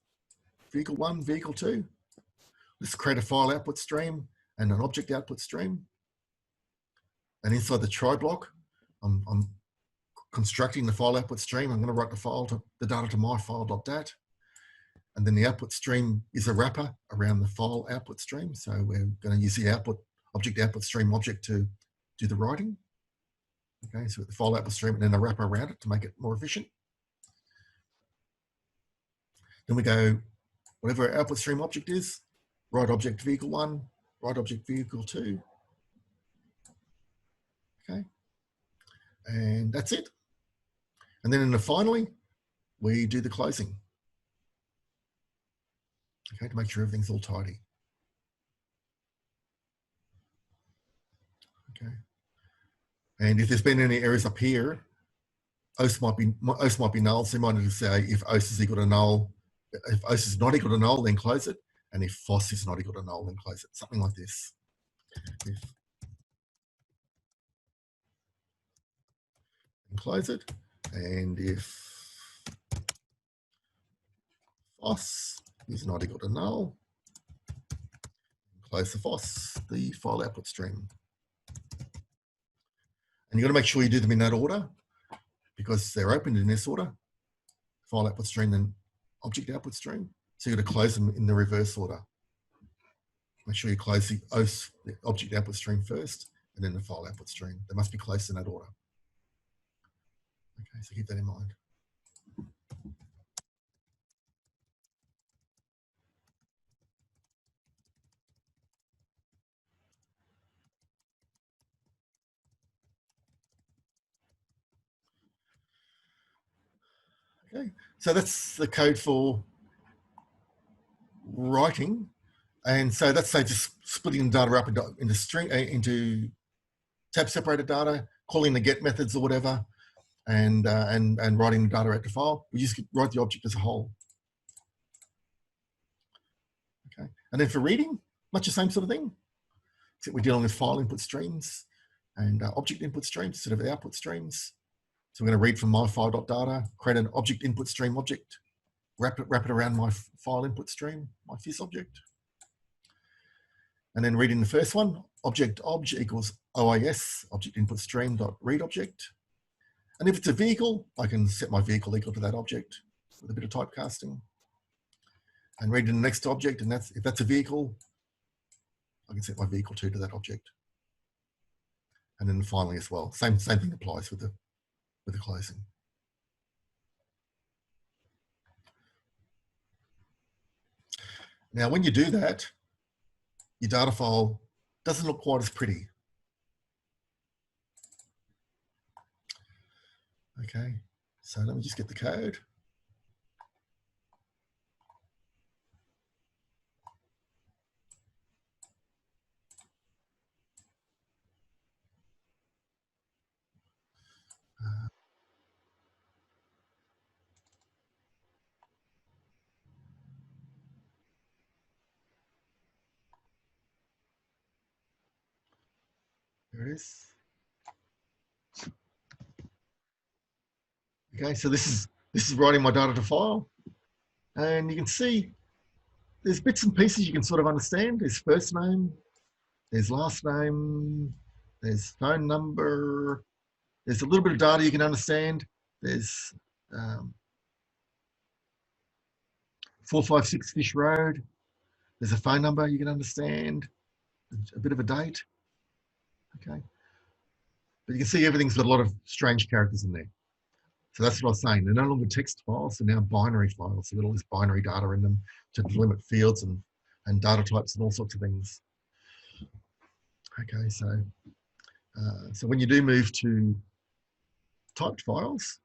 Vehicle 1, vehicle 2. Let's create a file output stream and an object output stream. And inside the try block, I'm constructing the file output stream. I'm going to write the data to myfile.dat. And then the output stream is a wrapper around the file output stream. So we're going to use the object output stream object to do the writing. Okay, so the file output stream and then a wrapper around it to make it more efficient. Then we go, whatever our output stream object is, write object vehicle 1, write object vehicle 2. Okay, and that's it. And then in the finally, we do the closing. Okay, to make sure everything's all tidy. Okay, and if there's been any errors up here, OS might be null. So you might need to say if OS is equal to null. If OS is not equal to null, then close it. And if FOSS is not equal to null, then close it. Something like this. If, and close it. And if FOSS is not equal to null, close the FOSS, the file output stream. And you've got to make sure you do them in that order because they're opened in this order. File output stream, then object output stream. So you've got to close them in the reverse order. Make sure you close the object output stream first and then the file output stream. They must be closed in that order. Okay, so keep that in mind. Okay, so that's the code for writing. And so that's just splitting the data up into tab separated data, calling the get methods or whatever, and writing the data out to file. We just write the object as a whole. Okay, and then for reading, much the same sort of thing, except we're dealing with file input streams and object input streams instead of the output streams. So we're going to read from myfile.data, create an object input stream object, wrap it around my file input stream, my fizz object. And then reading the first one, object equals OIS, object input stream dot read object. And if it's a vehicle, I can set my vehicle equal to that object with a bit of typecasting. And reading the next object, and if that's a vehicle, I can set my vehicle 2 to that object. And then finally as well, same thing applies with the closing. Now, when you do that, your data file doesn't look quite as pretty. Okay, so let me just get the code. There it is. Okay, so this is writing my data to file, and you can see there's bits and pieces you can sort of understand. There's first name, there's last name, there's phone number, there's a little bit of data you can understand. There's 456 Fish Road. There's a phone number you can understand, a bit of a date. Okay, but you can see everything's got a lot of strange characters in there. So that's what I was saying. They're no longer text files, they're now binary files. They've got all this binary data in them to delimit fields and data types and all sorts of things. Okay, so So when you do move to typed files,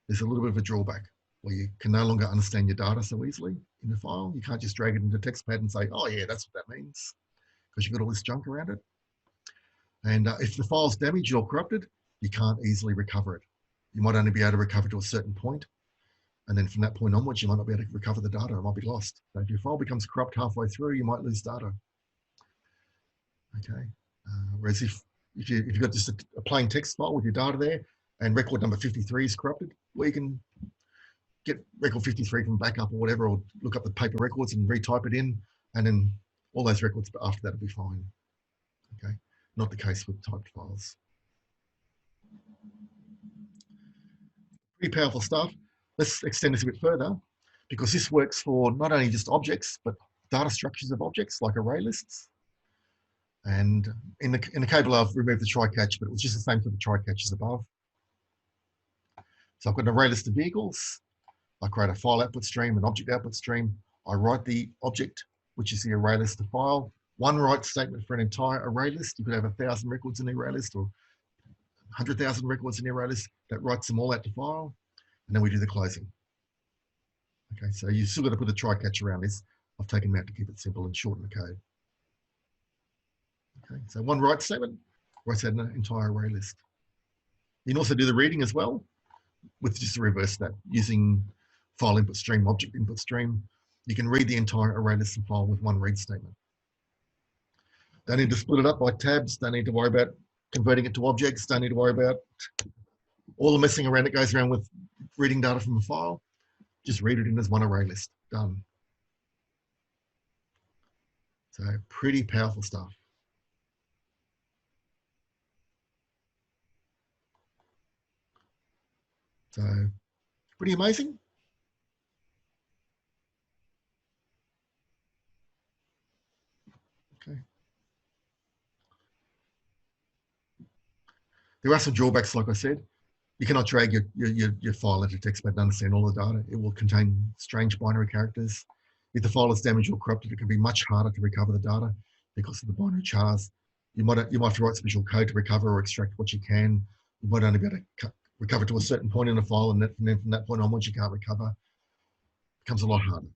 there's a little bit of a drawback where you can no longer understand your data so easily in the file. You can't just drag it into TextPad and say, oh yeah, that's what that means, because you've got all this junk around it. And if the file's damaged or corrupted, you can't easily recover it. You might only be able to recover to a certain point, and then from that point onwards, you might not be able to recover the data. It might be lost. So if your file becomes corrupt halfway through, you might lose data. Okay. Whereas if you've got just a plain text file with your data there, and record number 53 is corrupted, well, you can get record 53 from backup or whatever, or look up the paper records and retype it in, and then all those records after that will be fine. Okay. Not the case with typed files. Pretty powerful stuff. Let's extend this a bit further, because this works for not only just objects, but data structures of objects like array lists. And in the cable, I've removed the try-catch, but it was just the same for the try-catch as above. So I've got an array list of vehicles. I create a file output stream, an object output stream. I write the object, which is the array list of file. One write statement for an entire array list. You could have 1,000 records in the array list, or 100,000 records in the array list. That writes them all out to file, and then we do the closing. Okay, so you still got to put a try-catch around this. I've taken them out to keep it simple and shorten the code. Okay, so one write statement writes out an entire array list. You can also do the reading as well, with just the reverse that, using file input stream, object input stream. You can read the entire array list and file with one read statement. Don't need to split it up by tabs. Don't need to worry about converting it to objects. Don't need to worry about all the messing around that goes around with reading data from a file. Just read it in as one array list. Done. So pretty powerful stuff. So pretty amazing. Okay. There are some drawbacks, like I said. You cannot drag your file into TextPad to understand all the data. It will contain strange binary characters. If the file is damaged or corrupted, it can be much harder to recover the data because of the binary chars. You might have to write special code to recover or extract what you can. You might only be able to recover to a certain point in the file, and then from that point onwards, you can't recover. It becomes a lot harder.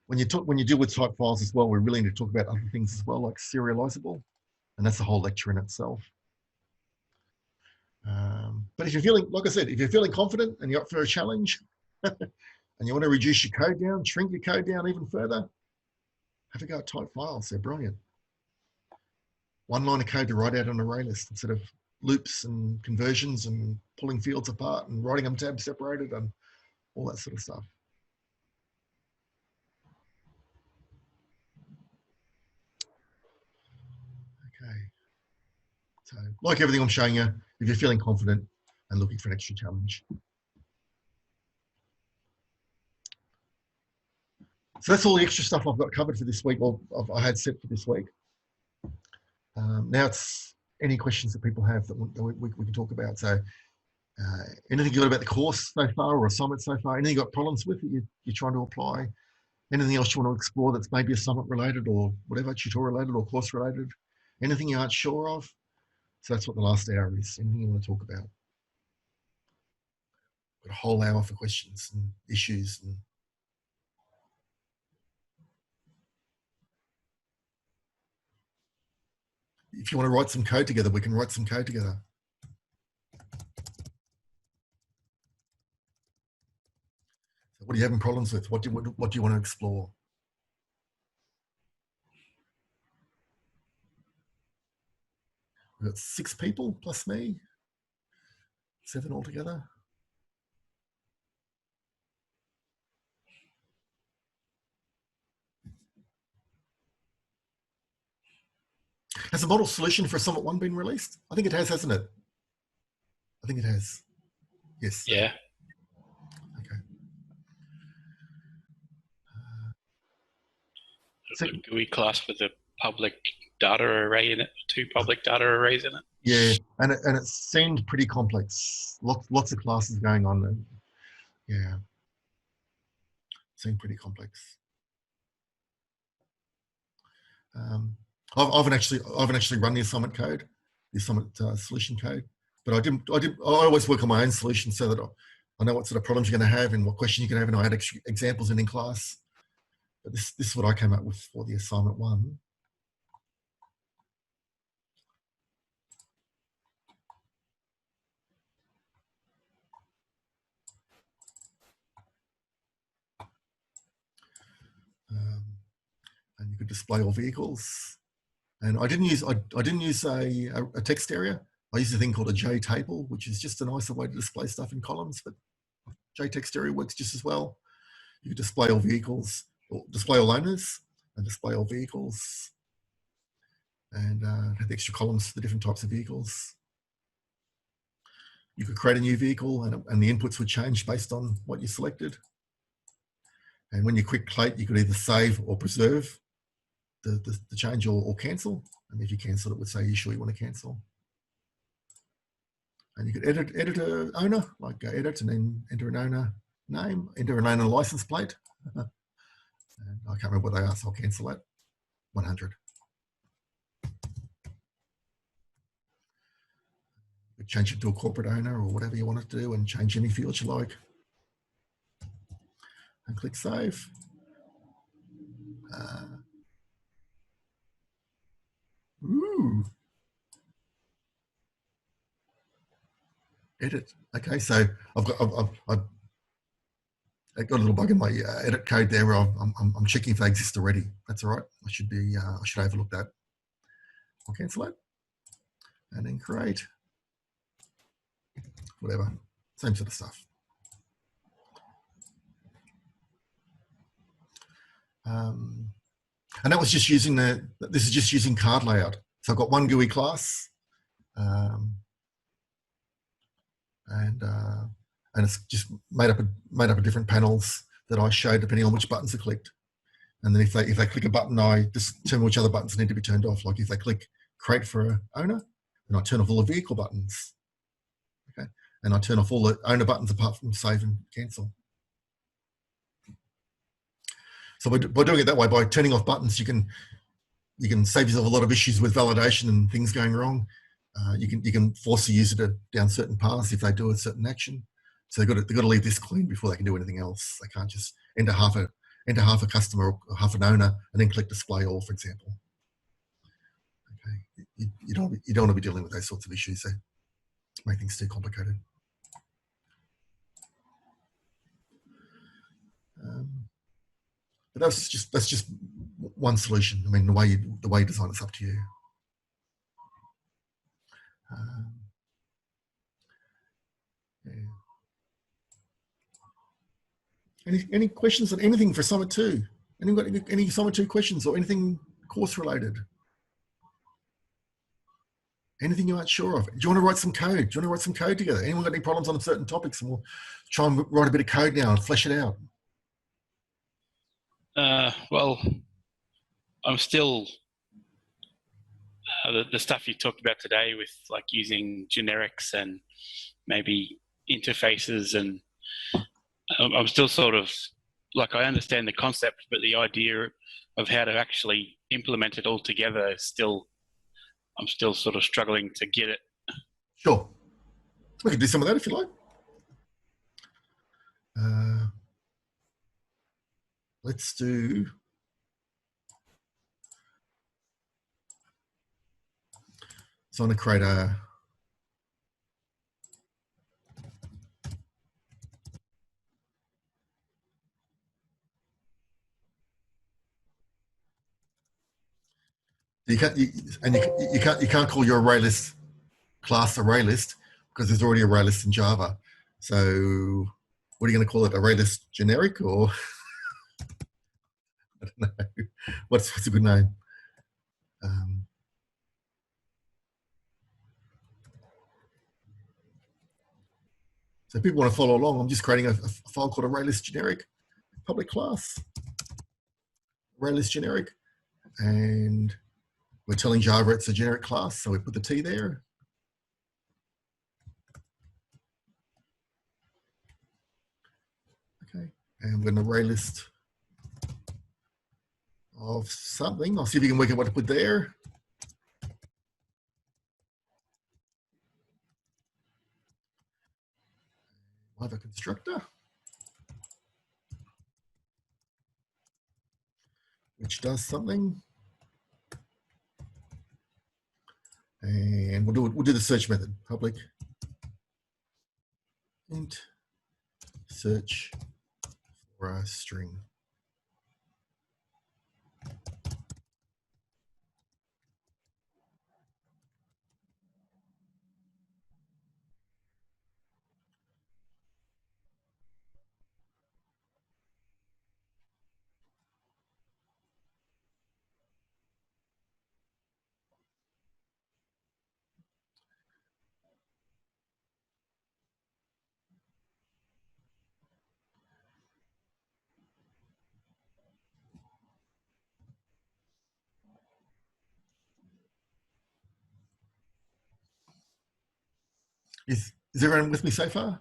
When you deal with type files as well, we're really need to talk about other things as well, like serializable, and that's a whole lecture in itself. But if you're feeling, like I said, if you're feeling confident and you're up for a challenge and you want to reduce your code down, shrink your code down even further, have a go at type files. They're brilliant. One line of code to write out an array list instead of loops and conversions and pulling fields apart and writing them tab separated and all that sort of stuff. Okay. So like everything I'm showing you, if you're feeling confident and looking for an extra challenge. So that's all the extra stuff I've got covered for this week, or I had set for this week. Now it's any questions that people have that we can talk about. So anything you got about the course so far or assignment so far, anything you got problems with that you're trying to apply, anything else you want to explore that's maybe assignment related or whatever, tutorial related or course related, anything you aren't sure of. So that's what the last hour is, anything you want to talk about. Got a whole hour for questions and issues. And if you want to write some code together, we can write some code together. So what are you having problems with? What do you want to explore? We've got 6 people plus me, 7 altogether. Has a model solution for Summit 1 been released? I think it has, hasn't it? I think it has. Yes. Yeah. Okay. So GUI class with a public data array in it, 2 public data arrays in it. Yeah, and it seemed pretty complex. Lots of classes going on. And yeah, seemed pretty complex. I haven't actually run the assignment code, the assignment solution code, but I always work on my own solution so that I know what sort of problems you're going to have and what questions you're going to have, and I had examples in class. But this is what I came up with for the assignment one. And you could display all vehicles. And I didn't use a text area. I used a thing called a J table, which is just a nicer way to display stuff in columns, but J text area works just as well. You could display all vehicles, or display all owners, and display all vehicles, and have extra columns for the different types of vehicles. You could create a new vehicle, and the inputs would change based on what you selected. And when you click create, you could either save or preserve the change or cancel. And if you cancel, it would say, "You sure you want to cancel?" And you could edit an owner, like edit and then enter an owner name, enter an owner license plate. And I can't remember what they are, so I'll cancel that. 100. You change it to a corporate owner or whatever you want it to do, and change any fields you like. And click save. Edit. Okay, so I've got a little bug in my edit code there where I'm checking if they exist already. That's all right. I should overlook that. I'll cancel it and then create. Whatever, same sort of stuff. And that was just using this is just using card layout. So I've got one GUI class, and it's just made up of different panels that I show depending on which buttons are clicked. And then if they click a button, I just determine which other buttons need to be turned off. Like if they click create for an owner, then I turn off all the vehicle buttons. Okay, and I turn off all the owner buttons apart from save and cancel. So by doing it that way, by turning off buttons, you can save yourself a lot of issues with validation and things going wrong. You can force the user to down certain paths if they do a certain action. So they've got to leave this clean before they can do anything else. They can't just enter half a customer or half an owner and then click display all, for example. Okay, you don't want to be dealing with those sorts of issues. They make things too complicated. But that's just one solution. I mean, the way you design it's up to you. Yeah. Any questions on anything for Summit 2? Anyone got any Summit 2 questions or anything course related? Anything you aren't sure of? Do you want to write some code? Do you want to write some code together? Anyone got any problems on certain topics? And we'll try and write a bit of code now and flesh it out. Well, I'm still the stuff you talked about today with like using generics and maybe interfaces, and I'm still sort of like, I understand the concept, but the idea of how to actually implement it all together is I'm still sort of struggling to get it. Sure. We can do some of that if you like. Let's do. So I'm going to create a. You can't call your ArrayList class ArrayList because there's already ArrayList in Java. So what are you going to call it? ArrayList generic, or I don't know. What's a good name? So if people want to follow along, I'm just creating a file called ArrayList generic, public class, ArrayList generic, and we're telling Java it's a generic class, so we put the T there. Okay, and we're going to ArrayList of something. I'll see if you can work out what to put there. I have a constructor which does something, and we'll do the search method. Public int search for a string. Is everyone with me so far?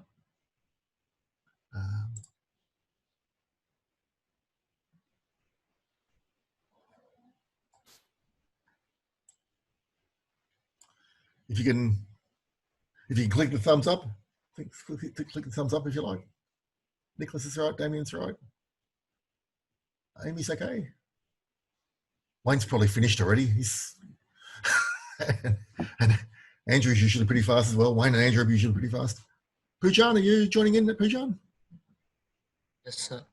If you can click the thumbs up, click the thumbs up if you like. Nicholas is right, Damien's right. Amy's okay. Wayne's probably finished already. He's and Andrew's usually pretty fast as well. Wayne and Andrew are usually pretty fast. Poojan, are you joining in at Poojan? Yes, sir.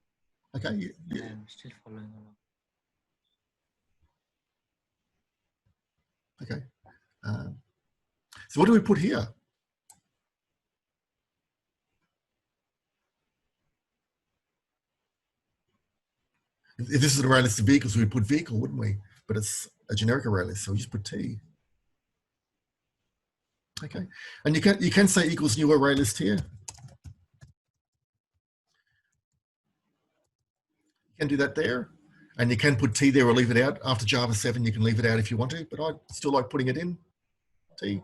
Okay. I'm still following along. Okay. So what do we put here? If this is an array list of vehicles, we'd put vehicle, wouldn't we? But it's a generic array list, so we just put T. Okay. And you can say equals new array list here. You can do that there. And you can put T there or leave it out. After Java 7, you can leave it out if you want to, but I still like putting it in. T.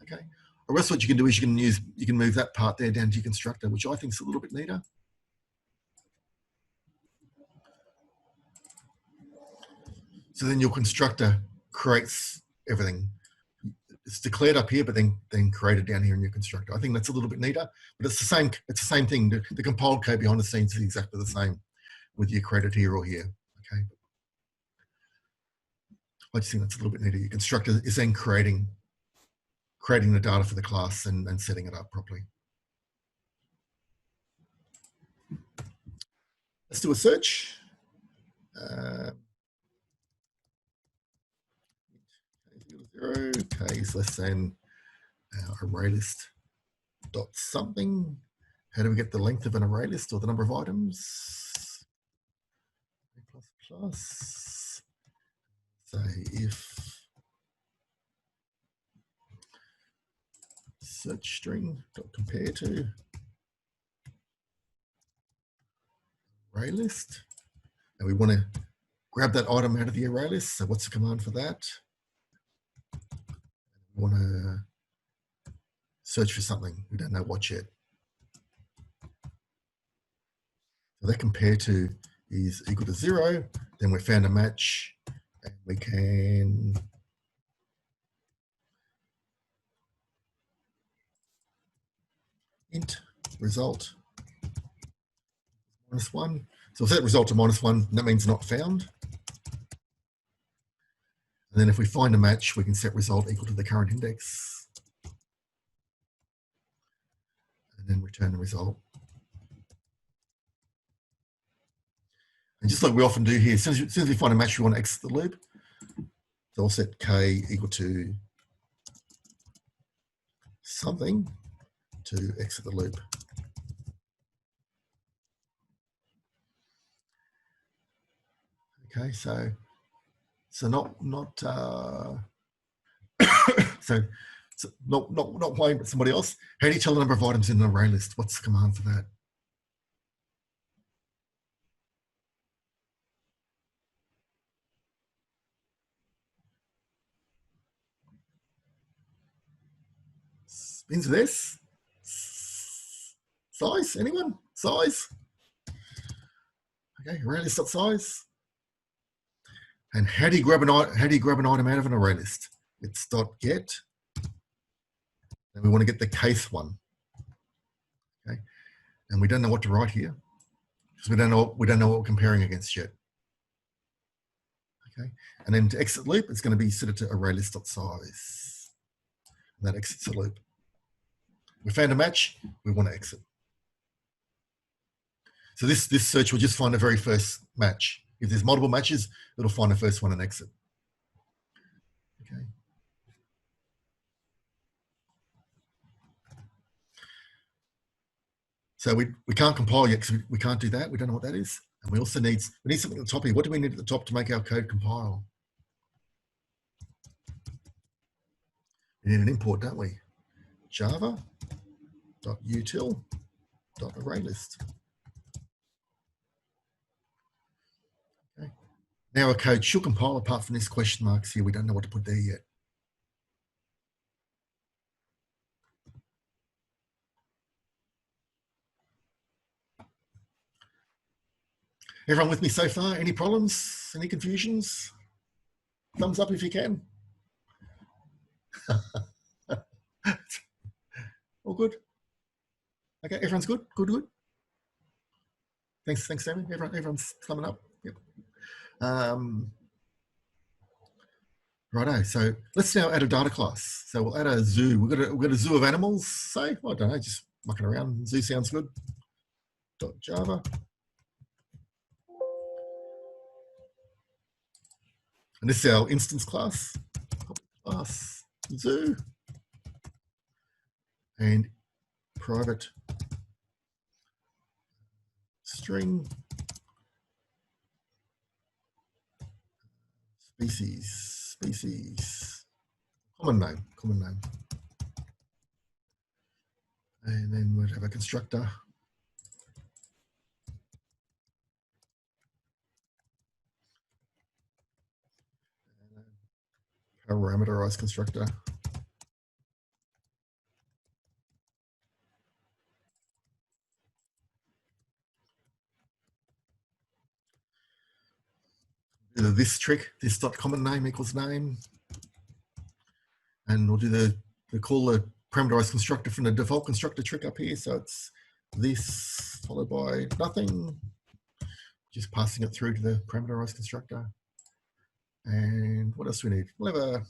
Okay. Or else what you can do is you can move that part there down to your constructor, which I think is a little bit neater. So then your constructor creates everything. It's declared up here, but then created down here in your constructor. I think that's a little bit neater, but it's the same thing. The compiled code behind the scenes is exactly the same, whether you create it here or here. Okay. I just think that's a little bit neater. Your constructor is then creating the data for the class and setting it up properly. Let's do a search. Zero, K is less than array list dot something. How do we get the length of an array list or the number of items? Plus. Say if search string dot compare to array list, and we want to grab that item out of the array list. So what's the command for that? We want to search for something. We don't know what yet. So that compare to is equal to 0. Then we found a match, and we can int result -1. So if that result to -1, that means not found. And then if we find a match, we can set result equal to the current index. And then return the result. And just like we often do here, as soon as we find a match, we want to exit the loop. So I'll set K equal to something to exit the loop. Okay, so not so not Wayne, but somebody else. How do you tell the number of items in an array list? What's the command for that? Begins with S. Size? Anyone? Size? Okay, array list dot size. And how do you grab an item out of an array list? It's .get, and we want to get the case one. Okay, and we don't know what to write here because we don't know what we're comparing against yet. Okay, and then to exit loop, it's going to be set it to ArrayList.size. And that exits the loop. We found a match. We want to exit. So this search will just find the very first match. If there's multiple matches, it'll find the first one and exit. Okay. So we can't compile yet because we can't do that. We don't know what that is. And we also need something at the top here. What do we need at the top to make our code compile? We need an import, don't we? java.util.ArrayList. Okay. Now our code should compile apart from these question marks here. We don't know what to put there yet. Everyone with me so far? Any problems? Any confusions? Thumbs up if you can. All good? Okay, everyone's good? Good. Thanks, Sammy. Everyone's thumbing up. Yep. Righto, so let's now add a data class. So we'll add a zoo. We've got a zoo of animals, say. I don't know, just mucking around. Zoo sounds good. .java. And this is our instance class. Class zoo. And private string species common name, and then we'll have a constructor. Parameterized constructor. Do this trick, this dot common name equals name. And we'll do the call the parameterized constructor from the default constructor trick up here. So it's this followed by nothing, just passing it through to the parameterized constructor. And what else do we need? We'll have a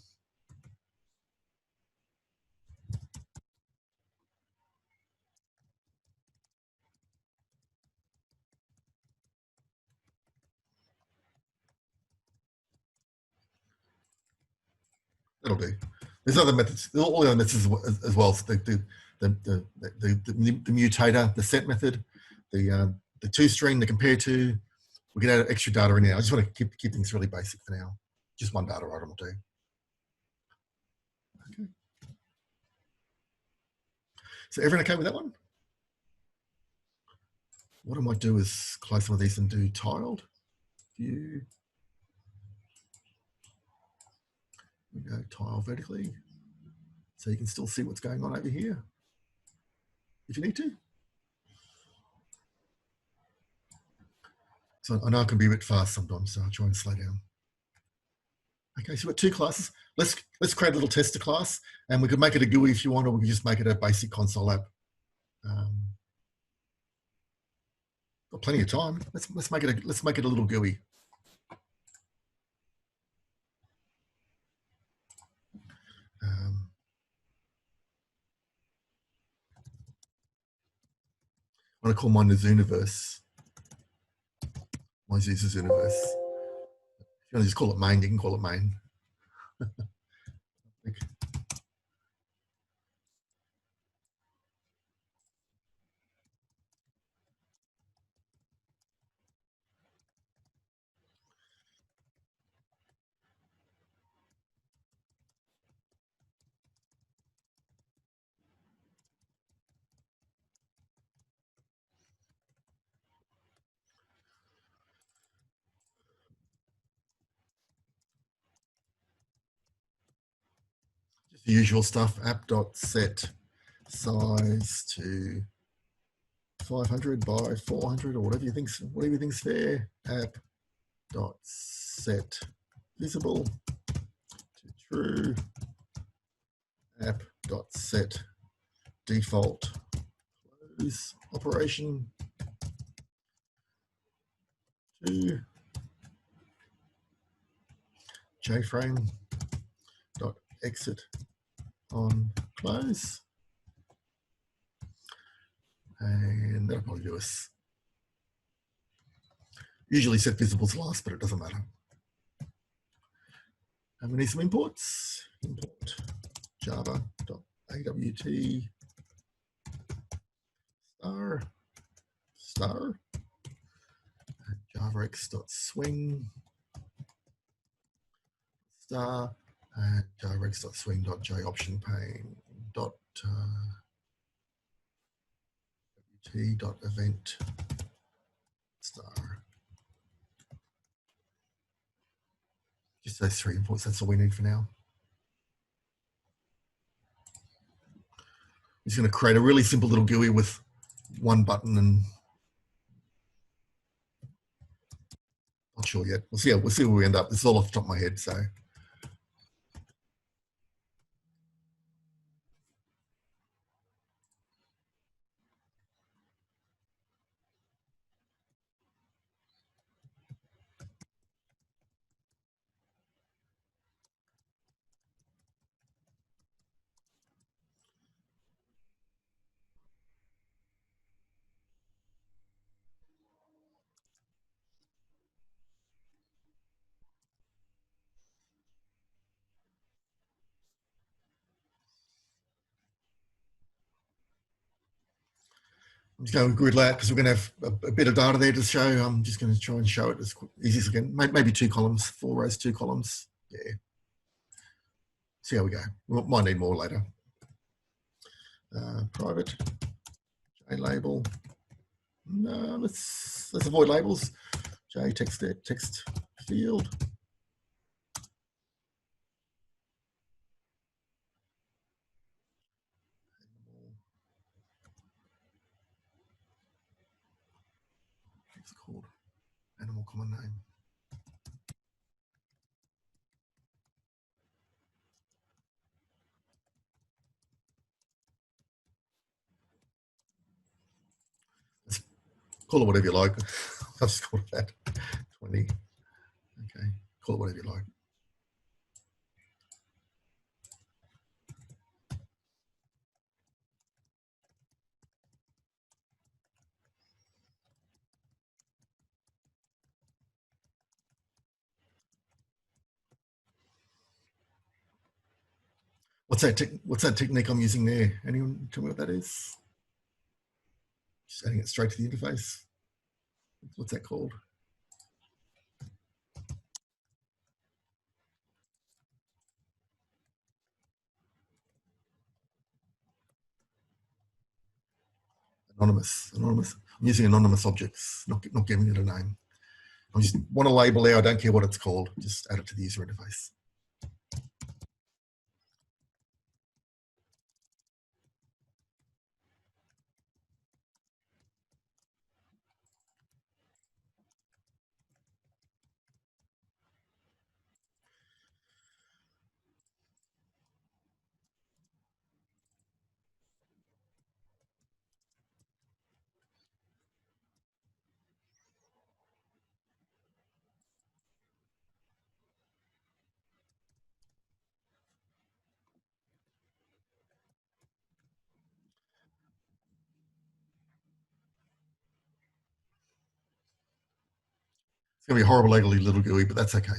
that'll do. There's other methods, all the other methods as well. So the mutator, the set method, the toString, the compare to. We can add extra data in there. I just want to keep things really basic for now. Just one data item will do. Okay. So everyone okay with that one? What I might do is close some of these and do tiled view. Go tile vertically, so you can still see what's going on over here if you need to. So I know I can be a bit fast sometimes, so I'll try and slow down. Okay, so we've got two classes. Let's create a little tester class, and we could make it a GUI if you want, or we could just make it a basic console app. Got plenty of time. Let's make it a little GUI. I'm going to call mine the Zooniverse. Mine's the Zooniverse. If you want to just call it main, you can call it main. Just the usual stuff, app.set size to 500 by 400 or whatever you think's fair. App.set visible to true app.set default close operation to jframe dot exit on close, and that'll probably do us. Usually set visibles last, but it doesn't matter. And we need some imports. Import java.awt star javax.swing star and javax.swing.joptionPane dot event star. Just those 3 imports, that's all we need for now. I'm just going to create a really simple little GUI with one button, and not sure yet. We'll see where we end up. This is all off the top of my head, so. I'm just going with grid layout because we're going to have a bit of data there to show. I'm just going to try and show it as easy as I can. Maybe 2 columns, 4 rows, 2 columns. Yeah. See how we go. We might need more later. Private J label. No, let's avoid labels. J text field. It's called animal common name. Let's call it whatever you like. I'll just call it that. 20. Okay, call it whatever you like. What's that technique I'm using there? Anyone tell me what that is? Just adding it straight to the interface. What's that called? Anonymous. I'm using anonymous objects, not giving it a name. I just want a label there. I don't care what it's called. Just add it to the user interface. It's going to be a horrible, ugly little GUI, but that's okay.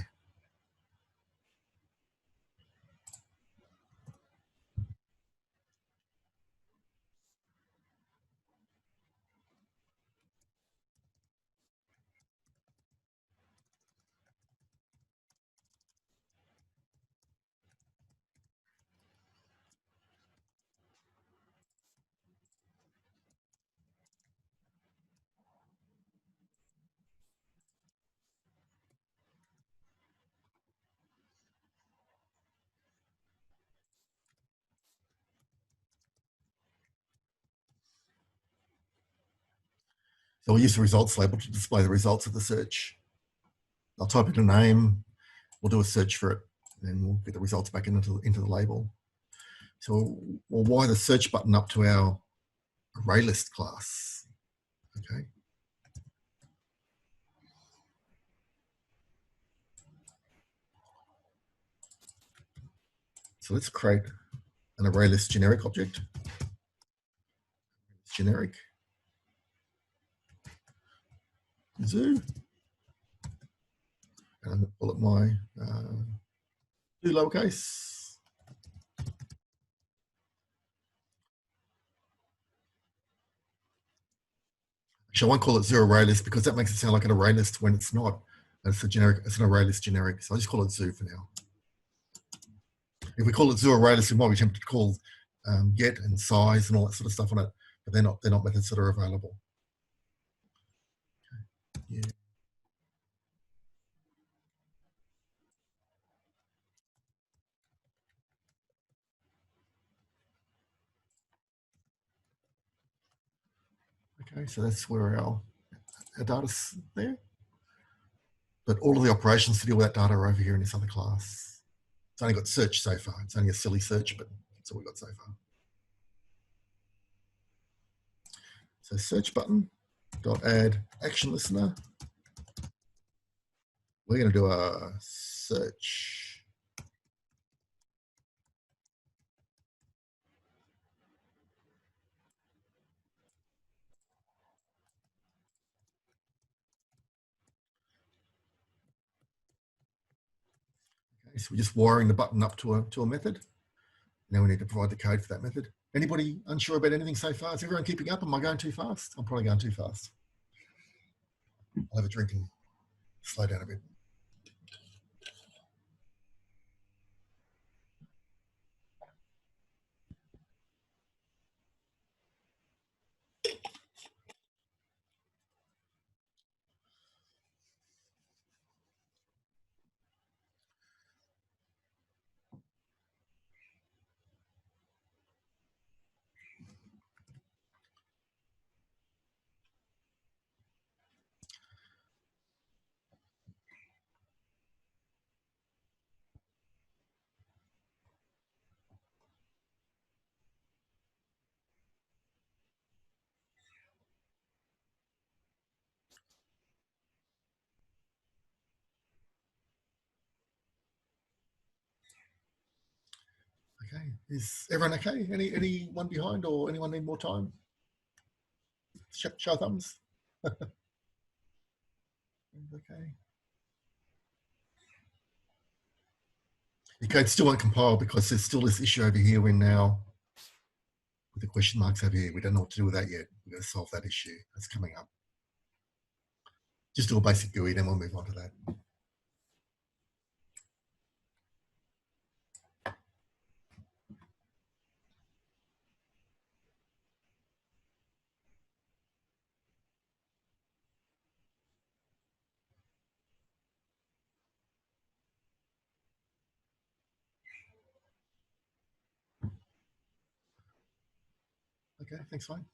So we'll use the results label to display the results of the search. I'll type in a name, we'll do a search for it, and we'll get the results back into the label. So we'll wire the search button up to our ArrayList class. Okay. So let's create an ArrayList generic object. Generic. Zoo. And I'm going to call it my zoo lowercase. Actually, I won't call it zoo ArrayList because that makes it sound like an ArrayList when it's not. It's a generic. It's an ArrayList generic. So I'll just call it zoo for now. If we call it zoo ArrayList, we might be tempted to call get and size and all that sort of stuff on it, but they're not methods that are available. Okay. Yeah. Okay, so that's where our data's there. But all of the operations to deal with that data are over here in this other class. It's only got search so far. It's only a silly search, but that's all we've got so far. So search button dot add action listener. We're going to do a search. Okay, so we're just wiring the button up to a method. Now we need to provide the code for that method. Anybody unsure about anything so far? Is everyone keeping up? Am I going too fast? I'm probably going too fast. I'll have a drink and slow down a bit. Okay, is everyone okay? Anyone behind or anyone need more time? Show thumbs. Okay. Your code still won't compile because there's still this issue over here when now with the question marks over here. We don't know what to do with that yet. We've got to solve that issue that's coming up. Just do a basic GUI, then we'll move on to that. Okay, thanks, fine.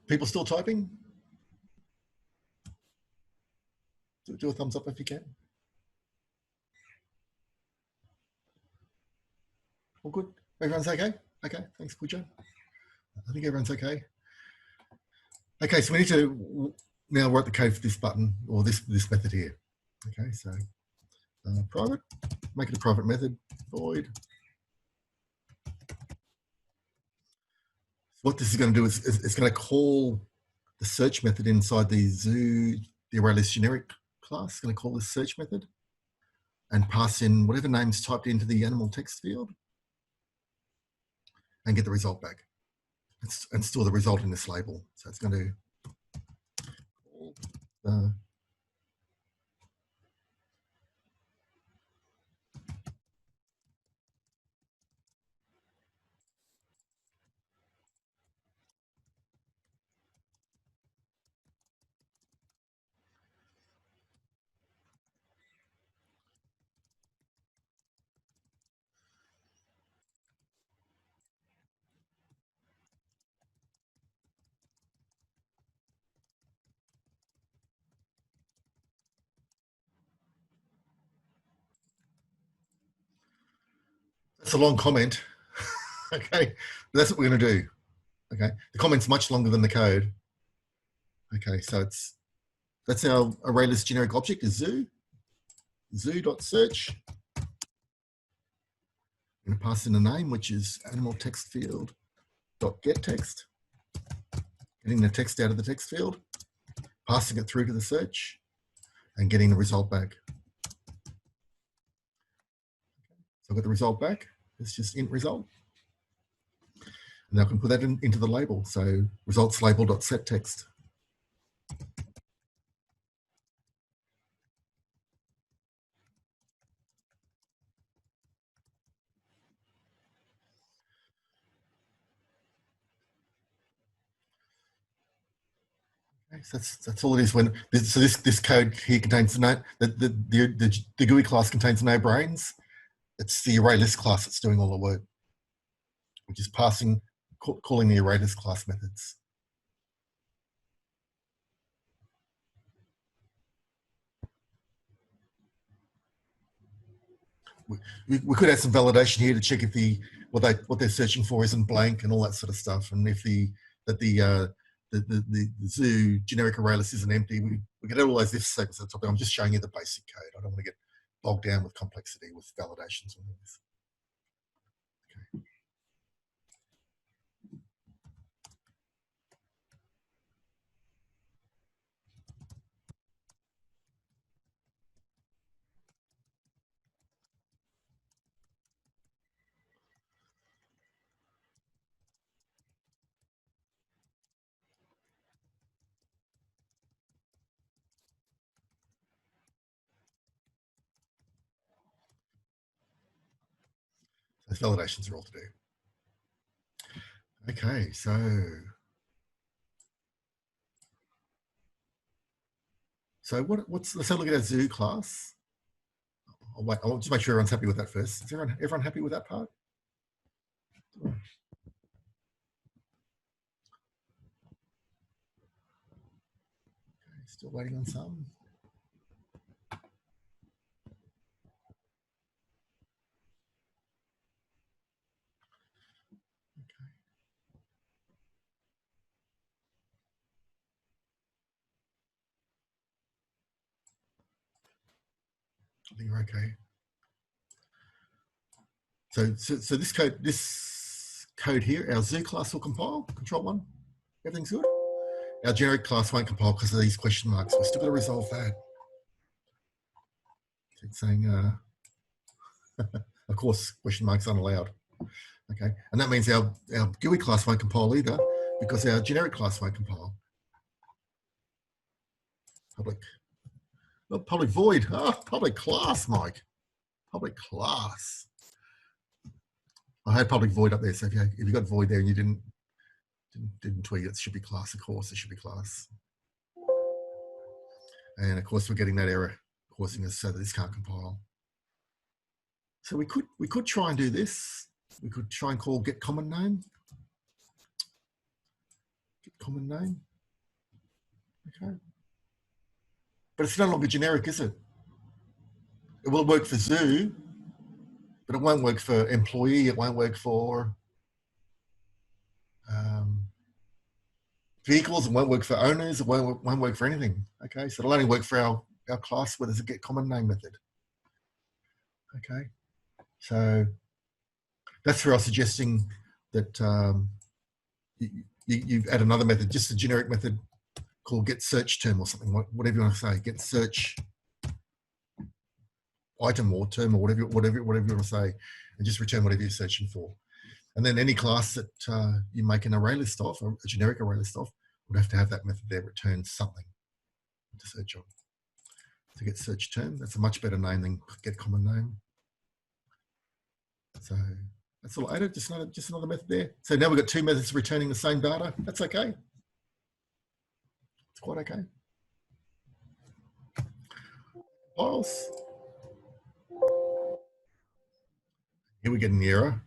People still typing? Do a thumbs up if you can. All good? Everyone's okay? Okay, thanks, Pujo. I think everyone's okay. Okay, so we need to now write the code for this button or this method here. Okay, so private, make it a private method, void what this is going to do is it's going to call the search method inside the ArrayList generic class. It's going to call this search method and pass in whatever name's typed into the animal text field and get the result back and store the result in this label. So it's going to call that's a long comment. Okay, but that's what we're going to do. Okay, the comment's much longer than the code. Okay, so that's our ArrayList generic object is zoo.search. I'm going to pass in a name, which is animal text field dot get text, getting the text out of the text field, passing it through to the search, and getting the result back. So I've got the result back. It's just int result. And now I can put that into the label. So results label.set text. Okay, so that's all it is. When this code here contains the GUI class contains no brains. It's the ArrayList class that's doing all the work, which is calling the ArrayList class methods. We could add some validation here to check if what they're searching for isn't blank and all that sort of stuff, and if the zoo generic ArrayList isn't empty. We get all those if statements at the top. I'm just showing you the basic code. I don't want to get bogged down with complexity with validations and all this. Okay. Those validations are all to do. Okay, let's have a look at our zoo class. I'll just make sure everyone's happy with that first. Is everyone happy with that part? Okay, still waiting on some. I think we're okay. So this code here, our zoo class will compile, control 1. Everything's good. Our generic class won't compile because of these question marks. We're still got to resolve that. It's saying, of course, question marks aren't allowed. Okay, and that means our GUI class won't compile either because our generic class won't compile. Public void. Public class, Mike. Public class. I had public void up there, so if you got void there and you didn't tweet it, should be class. Of course, it should be class. And of course, we're getting that error causing us so that this can't compile. So we could try and do this. We could try and call get common name. Get common name. Okay. But it's no longer generic, is it? It will work for zoo, but it won't work for employee. It won't work for vehicles. It won't work for owners. It won't work for anything. Okay, so it'll only work for our class where there's a get common name method. Okay, so that's where I was suggesting that you add another method, just a generic method called get search term or something, whatever you want to say, get search item or term or whatever you want to say, and just return whatever you're searching for. And then any class that you make an array list of, or a generic array list of, would have to have that method there return something to search on. To get search term, that's a much better name than get common name. So that's all added, just another method there. So now we've got two methods returning the same data. That's okay. It's quite okay. Files. Here we get an error.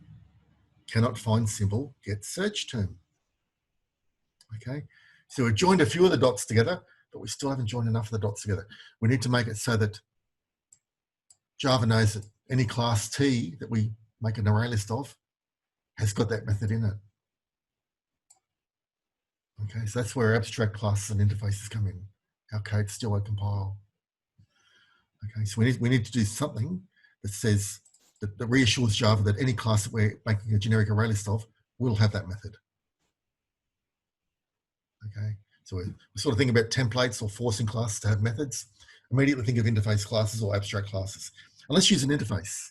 Cannot find symbol get search term. Okay, so we've joined a few of the dots together, but we still haven't joined enough of the dots together. We need to make it so that Java knows that any class T that we make an array list of has got that method in it. Okay, so that's where abstract classes and interfaces come in. Our code still won't compile. Okay, so we need to do something that says that reassures Java that any class that we're making a generic array list of will have that method. Okay, so we're sort of thinking about templates or forcing classes to have methods. Immediately think of interface classes or abstract classes. And let's use an interface.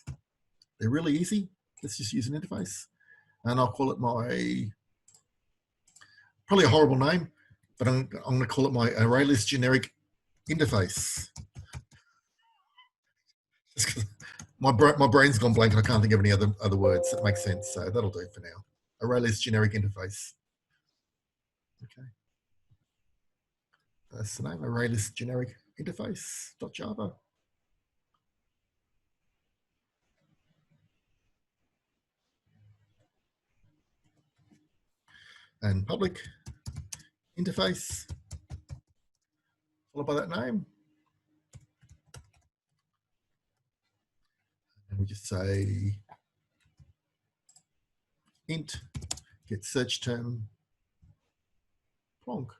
They're really easy. Let's just use an interface. And I'll call it probably a horrible name, but I'm going to call it my ArrayList generic interface. My brain's gone blank and I can't think of any other words that make sense. So that'll do for now. ArrayList generic interface. Okay. That's the name, ArrayList generic interface.java. And public interface, followed by that name. And we just say int get search term plonk.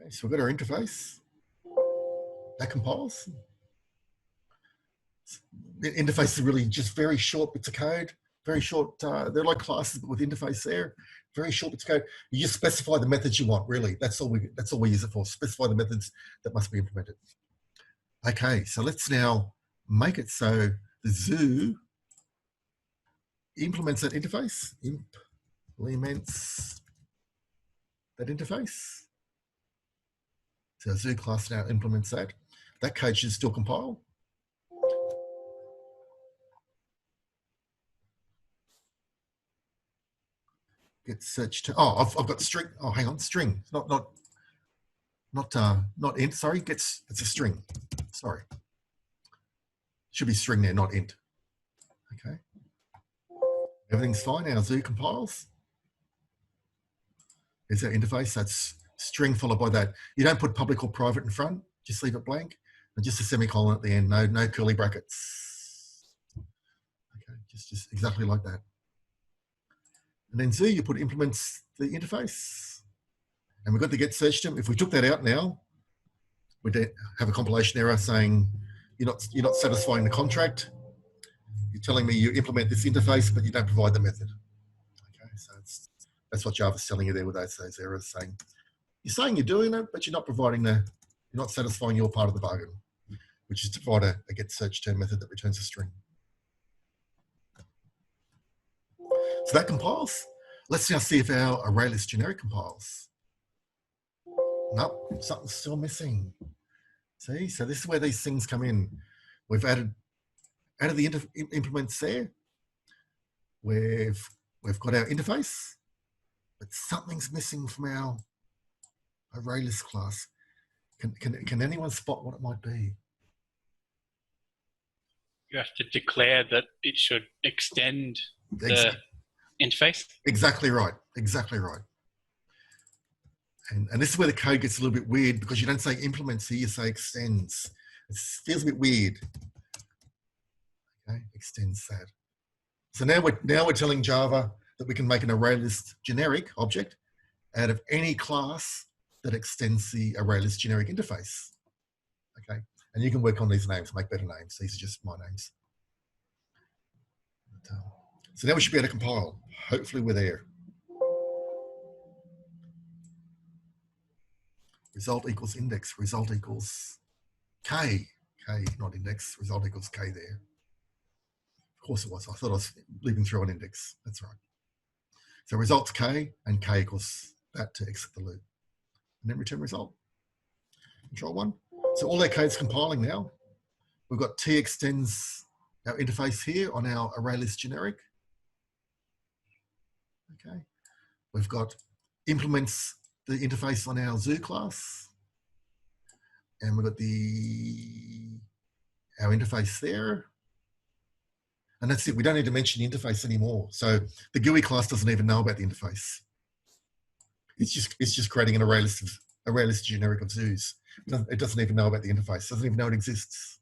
Okay, so we've got our interface. That compiles. The interface is really just very short bits of code, very short. They're like classes but with interface there. Very short bits of code. You just specify the methods you want. Really, that's all we use it for. Specify the methods that must be implemented. Okay, so let's now make it so the zoo implements that interface. Implements that interface. So zoo class now implements that. That code should still compile. Get search to, oh, I've got string. Oh, hang on, string. Not int. Sorry, it's a string. Sorry, should be string there, not int. Okay, everything's fine. Our zoo compiles. Here's our interface. That's string followed by that. You don't put public or private in front. Just leave it blank, and just a semicolon at the end. No curly brackets. Okay, just exactly like that. And then Z, you put implements the interface. And we've got the get search term. If we took that out now, we'd have a compilation error saying you're not satisfying the contract. You're telling me you implement this interface, but you don't provide the method. Okay, so that's what Java's telling you there with those errors, saying you're saying you're doing it, but you're not satisfying your part of the bargain, which is to provide a get search term method that returns a string. So that compiles. Let's now see if our ArrayList generic compiles. Nope, something's still missing. See, so this is where these things come in. We've added the implements there. We've got our interface, but something's missing from our ArrayList class. Can anyone spot what it might be? You have to declare that it should extend the interface. Exactly right. Exactly right. And this is where the code gets a little bit weird because you don't say implements here, you say extends. It feels a bit weird. Okay, extends that. So now we're telling Java that we can make an ArrayList generic object out of any class that extends the ArrayList generic interface. Okay, and you can work on these names, make better names. These are just my names. So now we should be able to compile. Hopefully we're there. Result equals index, result equals K, not index, result equals K there. Of course it was. I thought I was leaving through an index. That's right. So results K and K equals that to exit the loop. And then return result. Control 1. So all our code's compiling now. We've got T extends our interface here on our ArrayList generic. Okay. We've got implements the interface on our zoo class. And we've got our interface there. And that's it. We don't need to mention the interface anymore. So the GUI class doesn't even know about the interface. It's just creating an ArrayList generic of zoos. It doesn't even know about the interface. It doesn't even know it exists.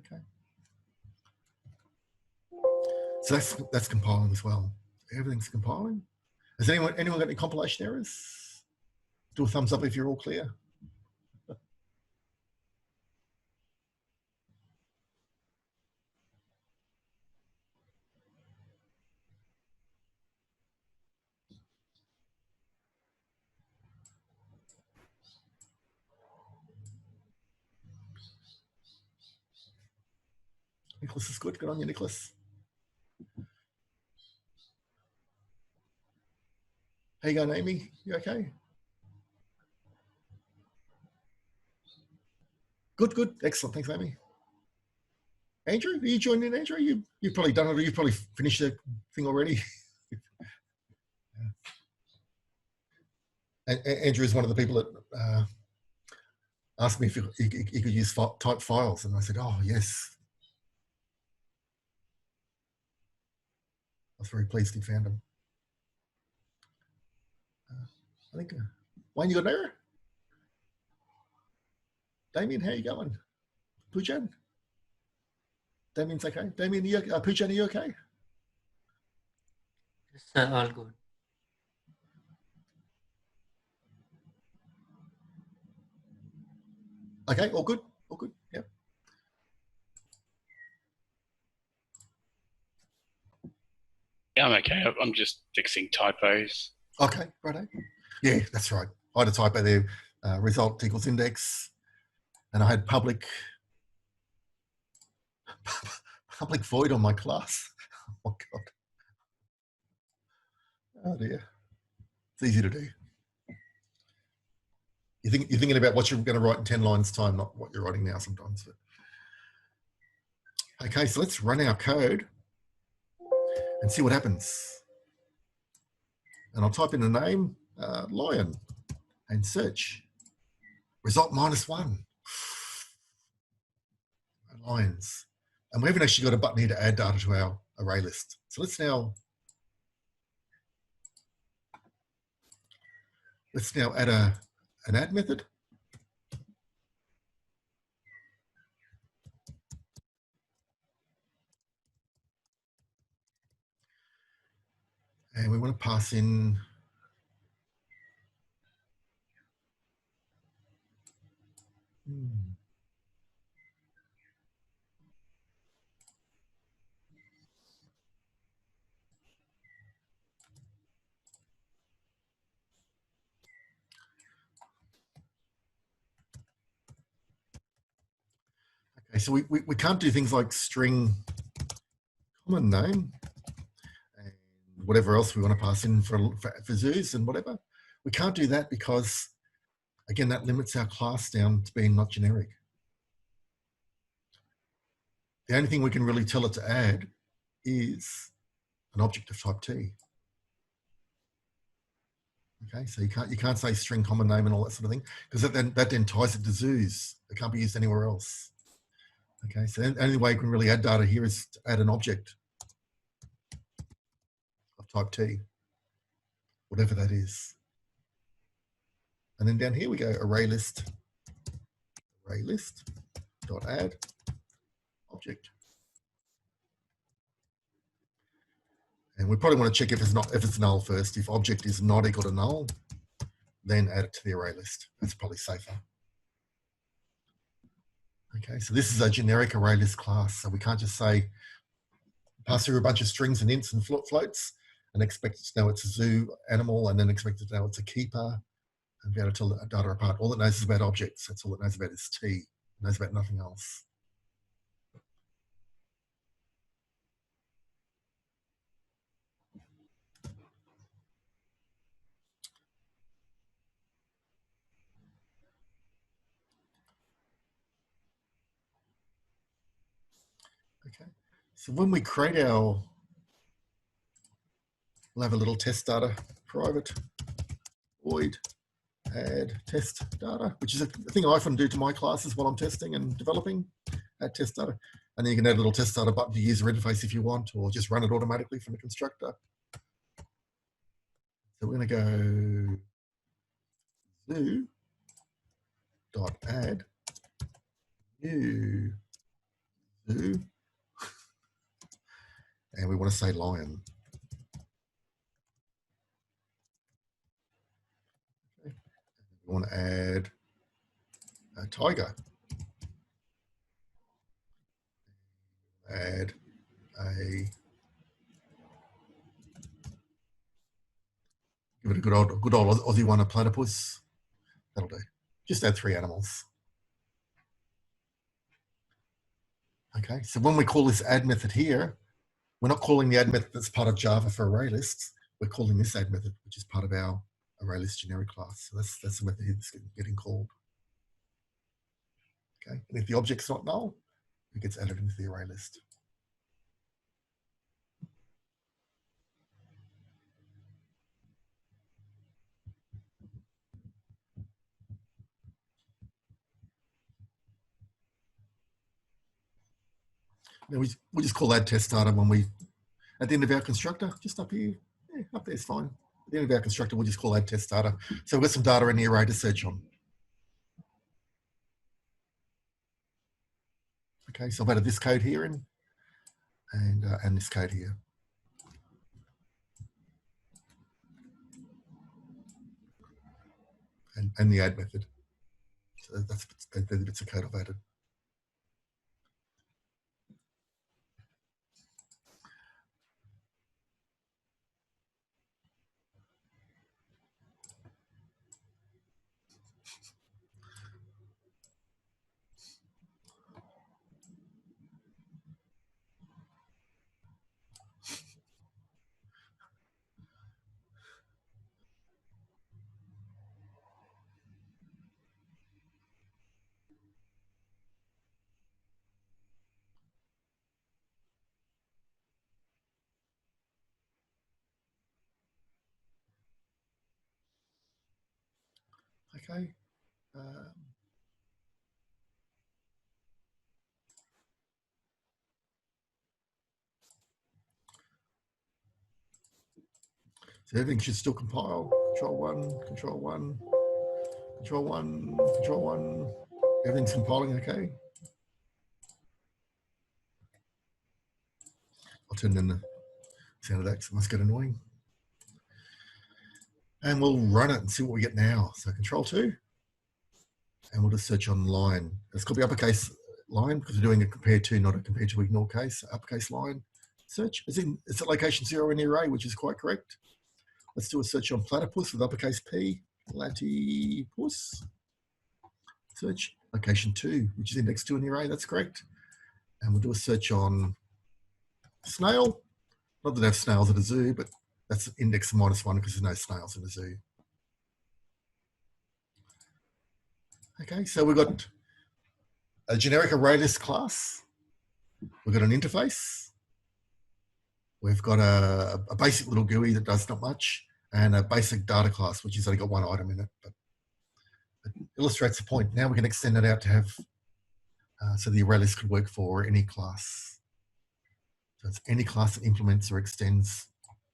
Okay. So that's compiling as well. Everything's compiling. Has anyone got any compilation errors? Do a thumbs up if you're all clear. Nicholas is good. Good on you, Nicholas. How you going, Amy? You okay? Good, good. Excellent. Thanks, Amy. Andrew, are you joining in, Andrew? You've probably done it, or you've probably finished the thing already. Andrew is one of the people that asked me if he could use type files, and I said, oh, yes. I was very pleased he found them. I think, Wayne, you got an error? Damien, how you going? Pujan? Damien's okay. Damien, Pujan, are you okay? Yes, sir, all good. Okay, all good? All good, yeah. Yeah, I'm okay. I'm just fixing typos. Okay, righto. Yeah, that's right. I had a typo there, result equals index, and I had public void on my class. Oh, God. Oh, dear. It's easy to do. You're thinking about what you're going to write in 10 lines time, not what you're writing now sometimes. But. Okay, so let's run our code and see what happens. And I'll type in the name, lion, and search. Result -1. Lions. And we haven't actually got a button here to add data to our array list. So let's now add an add method. And we want to pass in okay, so we can't do things like string common name and whatever else we want to pass in for zoos and whatever. We can't do that because, again, that limits our class down to being not generic. The only thing we can really tell it to add is an object of type T. Okay, so you can't say string common name and all that sort of thing, because that then ties it to zoos. It can't be used anywhere else. Okay, so the only way you can really add data here is to add an object of type T, whatever that is. And then down here we go ArrayList dot add object. And we probably want to check if it's null first. If object is not equal to null, then add it to the array list. That's probably safer. Okay, so this is a generic array list class. So we can't just say, pass through a bunch of strings and ints and floats and expect it to know it's a zoo animal and then expect it to know it's a keeper and be able to tell the data apart. All it knows is about objects. That's all it knows about is T. It knows about nothing else. Okay, so when we create we'll have a little test data private void add test data, which is a thing I often do to my classes while I'm testing and developing, add test data. And then you can add a little test data button to user interface if you want, or just run it automatically from the constructor. So we're going to go zoo dot add new zoo, and we want to say lion. Okay. We want to add a tiger. Add a, give it a good old Aussie one, a platypus. That'll do. Just add 3 animals. Okay, so when we call this add method here, we're not calling the add method that's part of Java for array lists. We're calling this add method, which is part of our array list generic class. So that's the method that's getting called. Okay, and if the object's not null, it gets added into the array list. Now we just call add test data when we, at the end of our constructor, just up here, yeah, up there is fine. At the end of our constructor, we'll just call add test data. So we've got some data in the array to search on. Okay, so I've added this code here in, and this code here. And the add method. So that's the bits of code I've added. Okay. So everything should still compile. Control 1, Control 1, Control 1, Control 1. Everything's compiling okay. I'll turn in the sound of that because it must get annoying. And we'll run it and see what we get now. So Control 2. And we'll just search on line. It's called the uppercase line because we're doing a compare to, not a compare to ignore case. Uppercase line search. It's at location 0 in the array, which is quite correct. Let's do a search on platypus with uppercase P. Platypus. Search location 2, which is index 2 in the array. That's correct. And we'll do a search on snail. Not that I have snails at a zoo, but that's index -1 because there's no snails in the zoo. Okay, so we've got a generic array list class. We've got an interface. We've got a basic little GUI that does not much, and a basic data class, which has only got 1 item in it, but it illustrates the point. Now we can extend it out to have, so the array list could work for any class. So it's any class that implements or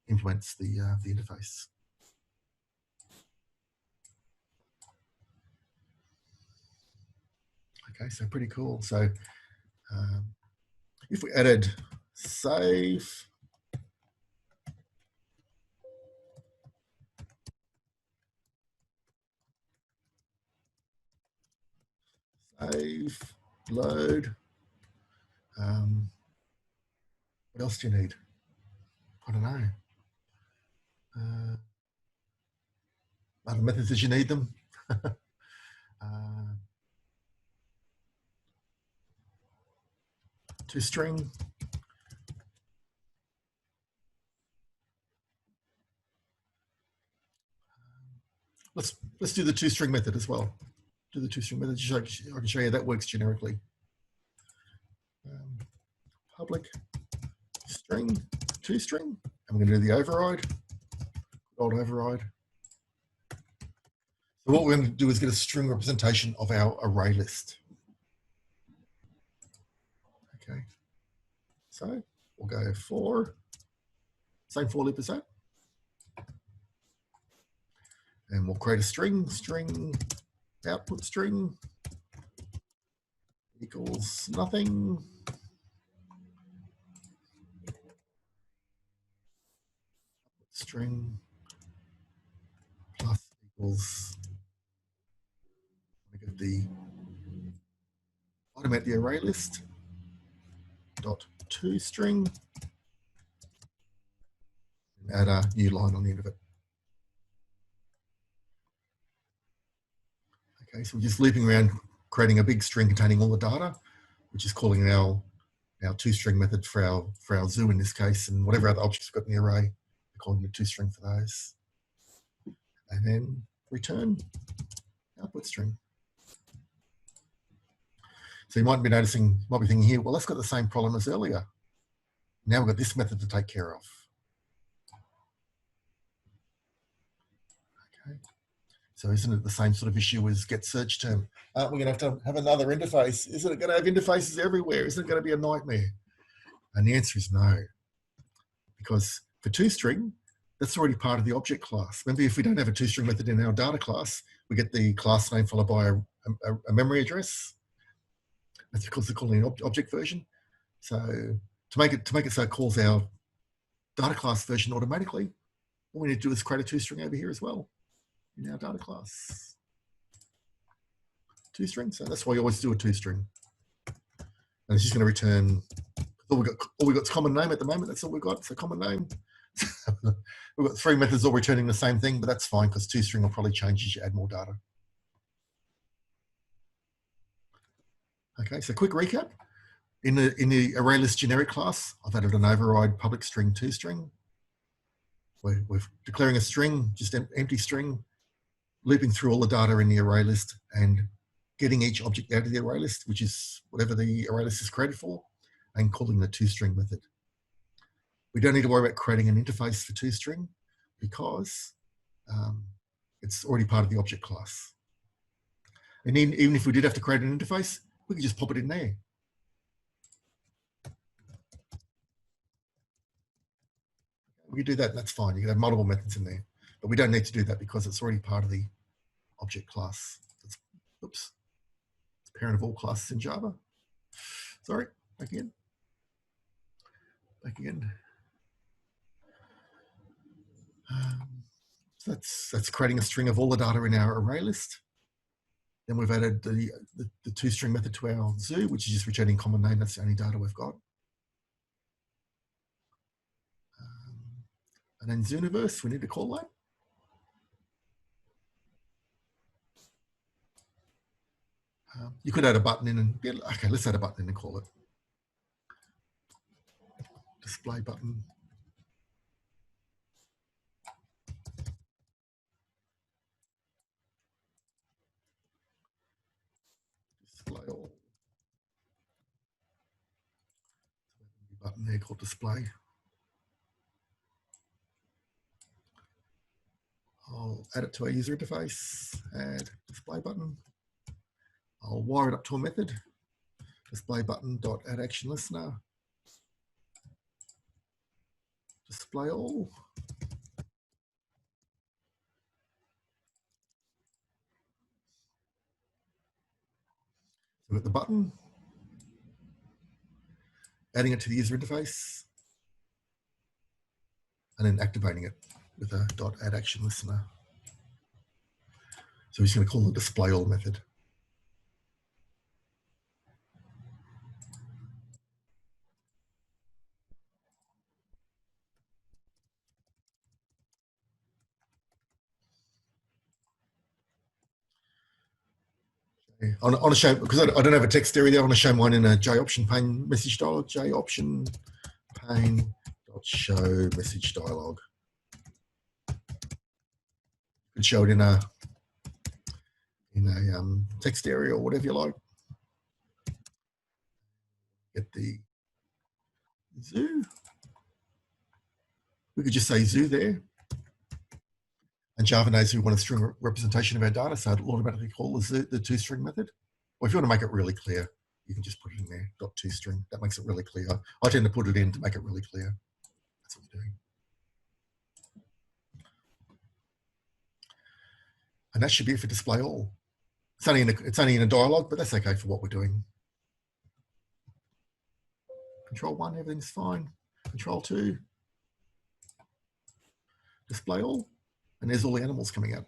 implements the interface. Okay, so pretty cool. So if we added save Save, load. What else do you need? I don't know. Other methods as you need them. ToString. Let's do the ToString method as well. Do the ToString method. I can show you that works generically. Public string ToString, and we're going to do the override. Old override. So what we're going to do is get a string representation of our array list. Okay. So we'll go for same for loop as that. And we'll create a string output string equals nothing. String plus equals, we get the automate the array list dot ToString, and add a new line on the end of it. Okay, so we're just looping around creating a big string containing all the data, which is calling our ToString method for our zoo in this case, and whatever other objects we've got in the array, we're calling the ToString for those. And then return output string. So you might be noticing, might be thinking here, well, that's got the same problem as earlier. Now we've got this method to take care of. Okay. So isn't it the same sort of issue as get search term? Aren't we going to have another interface? Isn't it going to have interfaces everywhere? Isn't it going to be a nightmare? And the answer is no. Because for ToString, that's already part of the object class. Remember, if we don't have a ToString method in our data class, we get the class name followed by a memory address. That's because they're calling an object version. So to make it so it calls our data class version automatically, all we need to do is create a ToString over here as well in our data class. ToString. So that's why you always do a ToString. And it's just going to return all we got is common name at the moment. That's all we've got. So common name. We've got 3 methods all returning the same thing, but that's fine because ToString will probably change as you add more data. Okay, so quick recap. In the ArrayList generic class, I've added an override public string ToString. We're declaring a string, just an empty string, looping through all the data in the ArrayList and getting each object out of the ArrayList, which is whatever the ArrayList is created for, and calling the ToString method. We don't need to worry about creating an interface for ToString because it's already part of the object class. And even if we did have to create an interface, we could just pop it in there. We could do that, and that's fine. You can have multiple methods in there, but we don't need to do that because it's already part of the object class. Oops, it's parent of all classes in Java. Sorry, back again. Back again. So that's creating a string of all the data in our array list. Then we've added the ToString method to our zoo, which is just returning common name. That's the only data we've got. And then Zooniverse, we need to call that. You could add a button in and, okay, let's add a button in and call it. Display button. Display all. Button there called display. I'll add it to our user interface, add display button. I'll wire it up to a method, display button dot add action listener, display all. So we've got the button, adding it to the user interface, and then activating it with a dot add action listener. So we're just going to call the display all method. I want to show, because I don't have a text area there, I want to show mine in a JOption pane message dialog, JOption pane dot show message dialog. You could show it in a text area or whatever you like. Get the zoo. We could just say zoo there. And Java knows we want a string representation of our data, so it'll automatically call the toString method. Or if you want to make it really clear, you can just put it in there, .toString. That makes it really clear. I tend to put it in to make it really clear. That's what we're doing. And that should be it for display all. It's only in a dialogue, but that's okay for what we're doing. Control 1, everything's fine. Control 2, display all. And there's all the animals coming out.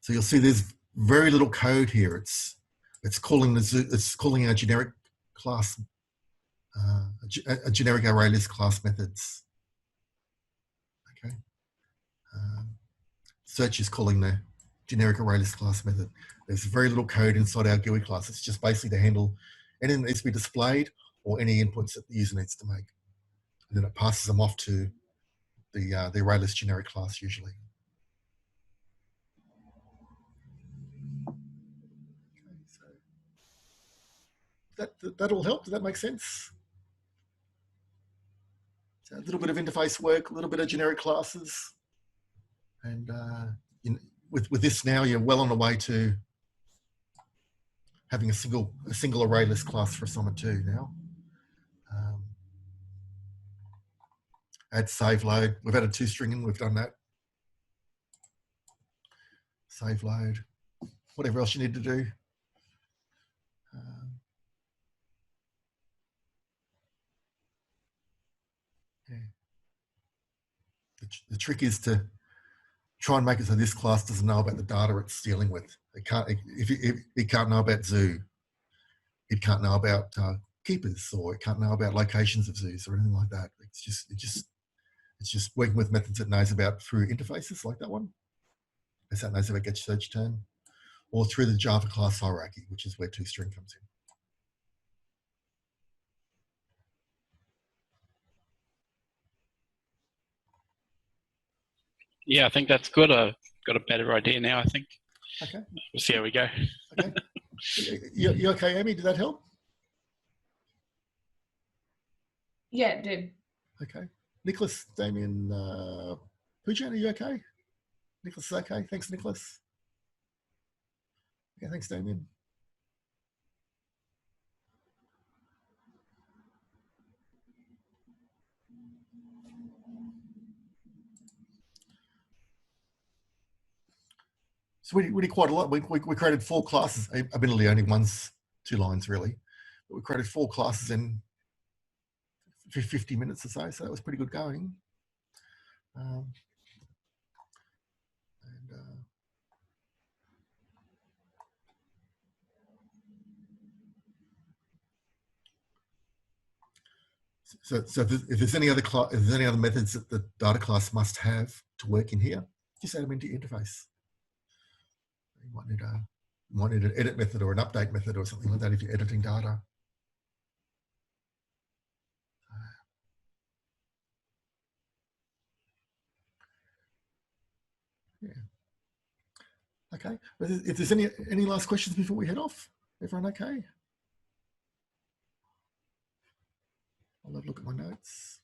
So you'll see there's very little code here. It's calling our generic class, a generic ArrayList class methods. Okay. Search is calling the generic ArrayList class method. There's very little code inside our GUI class. It's just basically to handle anything that needs to be displayed or any inputs that the user needs to make. And then it passes them off to the ArrayList generic class usually. Okay, so that all helped. Did that make sense? So a little bit of interface work, a little bit of generic classes, and with this now, you're well on the way to having a single ArrayList class for Assignment 2 now. Add save load. We've added toString in. We've done that. Save load. Whatever else you need to do. Yeah. The trick is to try and make it so this class doesn't know about the data it's dealing with. It can't. It can't know about zoo. It can't know about keepers, or it can't know about locations of zoos or anything like that. It's just working with methods it knows about through interfaces like that one, as that knows about get search term, or through the Java class hierarchy, which is where toString comes in. Yeah, I think that's good. I've got a better idea now, I think. Okay. We'll see how we go. Okay. You okay, Amy? Did that help? Yeah, it did. Okay. Nicholas, Damien, Poojan, are you okay? Nicholas is okay. Thanks, Nicholas. Okay, thanks, Damien. So we did quite a lot. We created 4 classes. Admittedly, only 2 lines really, but we created 4 classes in 50 minutes or so. So that was pretty good going. So if there's any other methods that the data class must have to work in here, just add them into your interface. You might need an edit method or an update method or something like that if you're editing data. Yeah. Okay. If there's any last questions before we head off, everyone okay? I'll have a look at my notes.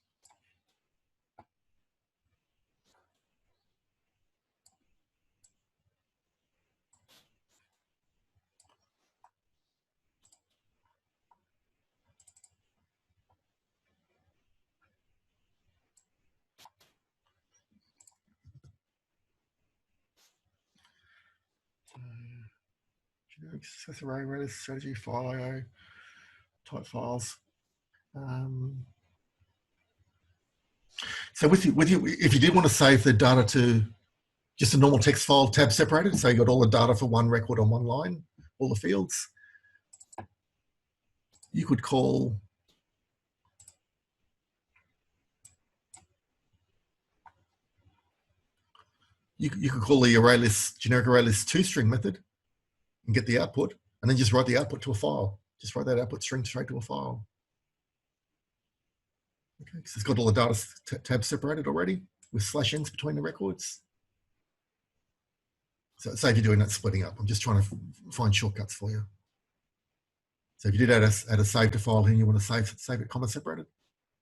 Generic success array, ArrayList strategy, file IO, type files. So if you did want to save the data to just a normal text file tab separated, so you got all the data for one record on one line, all the fields, you could call you could call the ArrayList, generic ArrayList toString method and get the output, and then just write the output to a file. Just write that output string straight to a file. Okay, because it's got all the data tabs separated already with /n's between the records. So say if you're doing that splitting up, I'm just trying to find shortcuts for you. So if you did add a save to file here and you want to save it comma separated,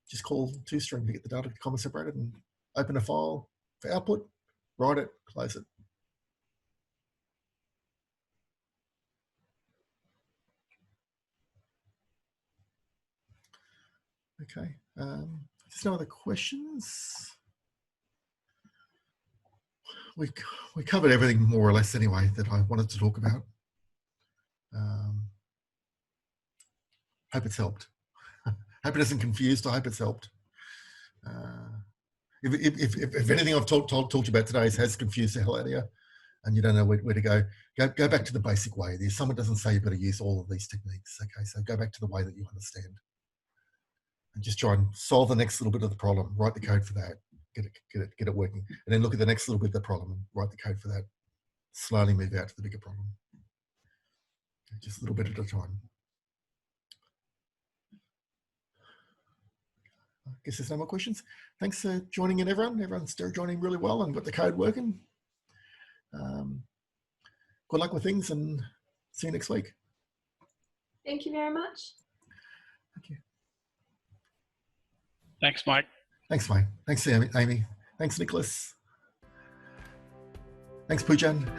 just call toString to get the data comma separated and open a file for output, write it, close it. Okay, just no other questions. We covered everything more or less anyway that I wanted to talk about. Hope it's helped. Hope it hasn't confused. I hope it's helped. If anything I've talked about today has confused the hell out of you, and you don't know where to go back to the basic way. Someone doesn't say you've got to use all of these techniques. Okay, so go back to the way that you understand, and just try and solve the next little bit of the problem. Write the code for that. Get it working, and then look at the next little bit of the problem and write the code for that. Slowly move out to the bigger problem. Okay, just a little bit at a time. I guess there's no more questions. Thanks for joining in, everyone. Everyone's still joining really well and got the code working. Good luck with things, and see you next week. Thank you very much. Thank you. Thanks, Mike. Thanks, mate. Thanks, Amy. Thanks, Nicholas. Thanks, Poojan.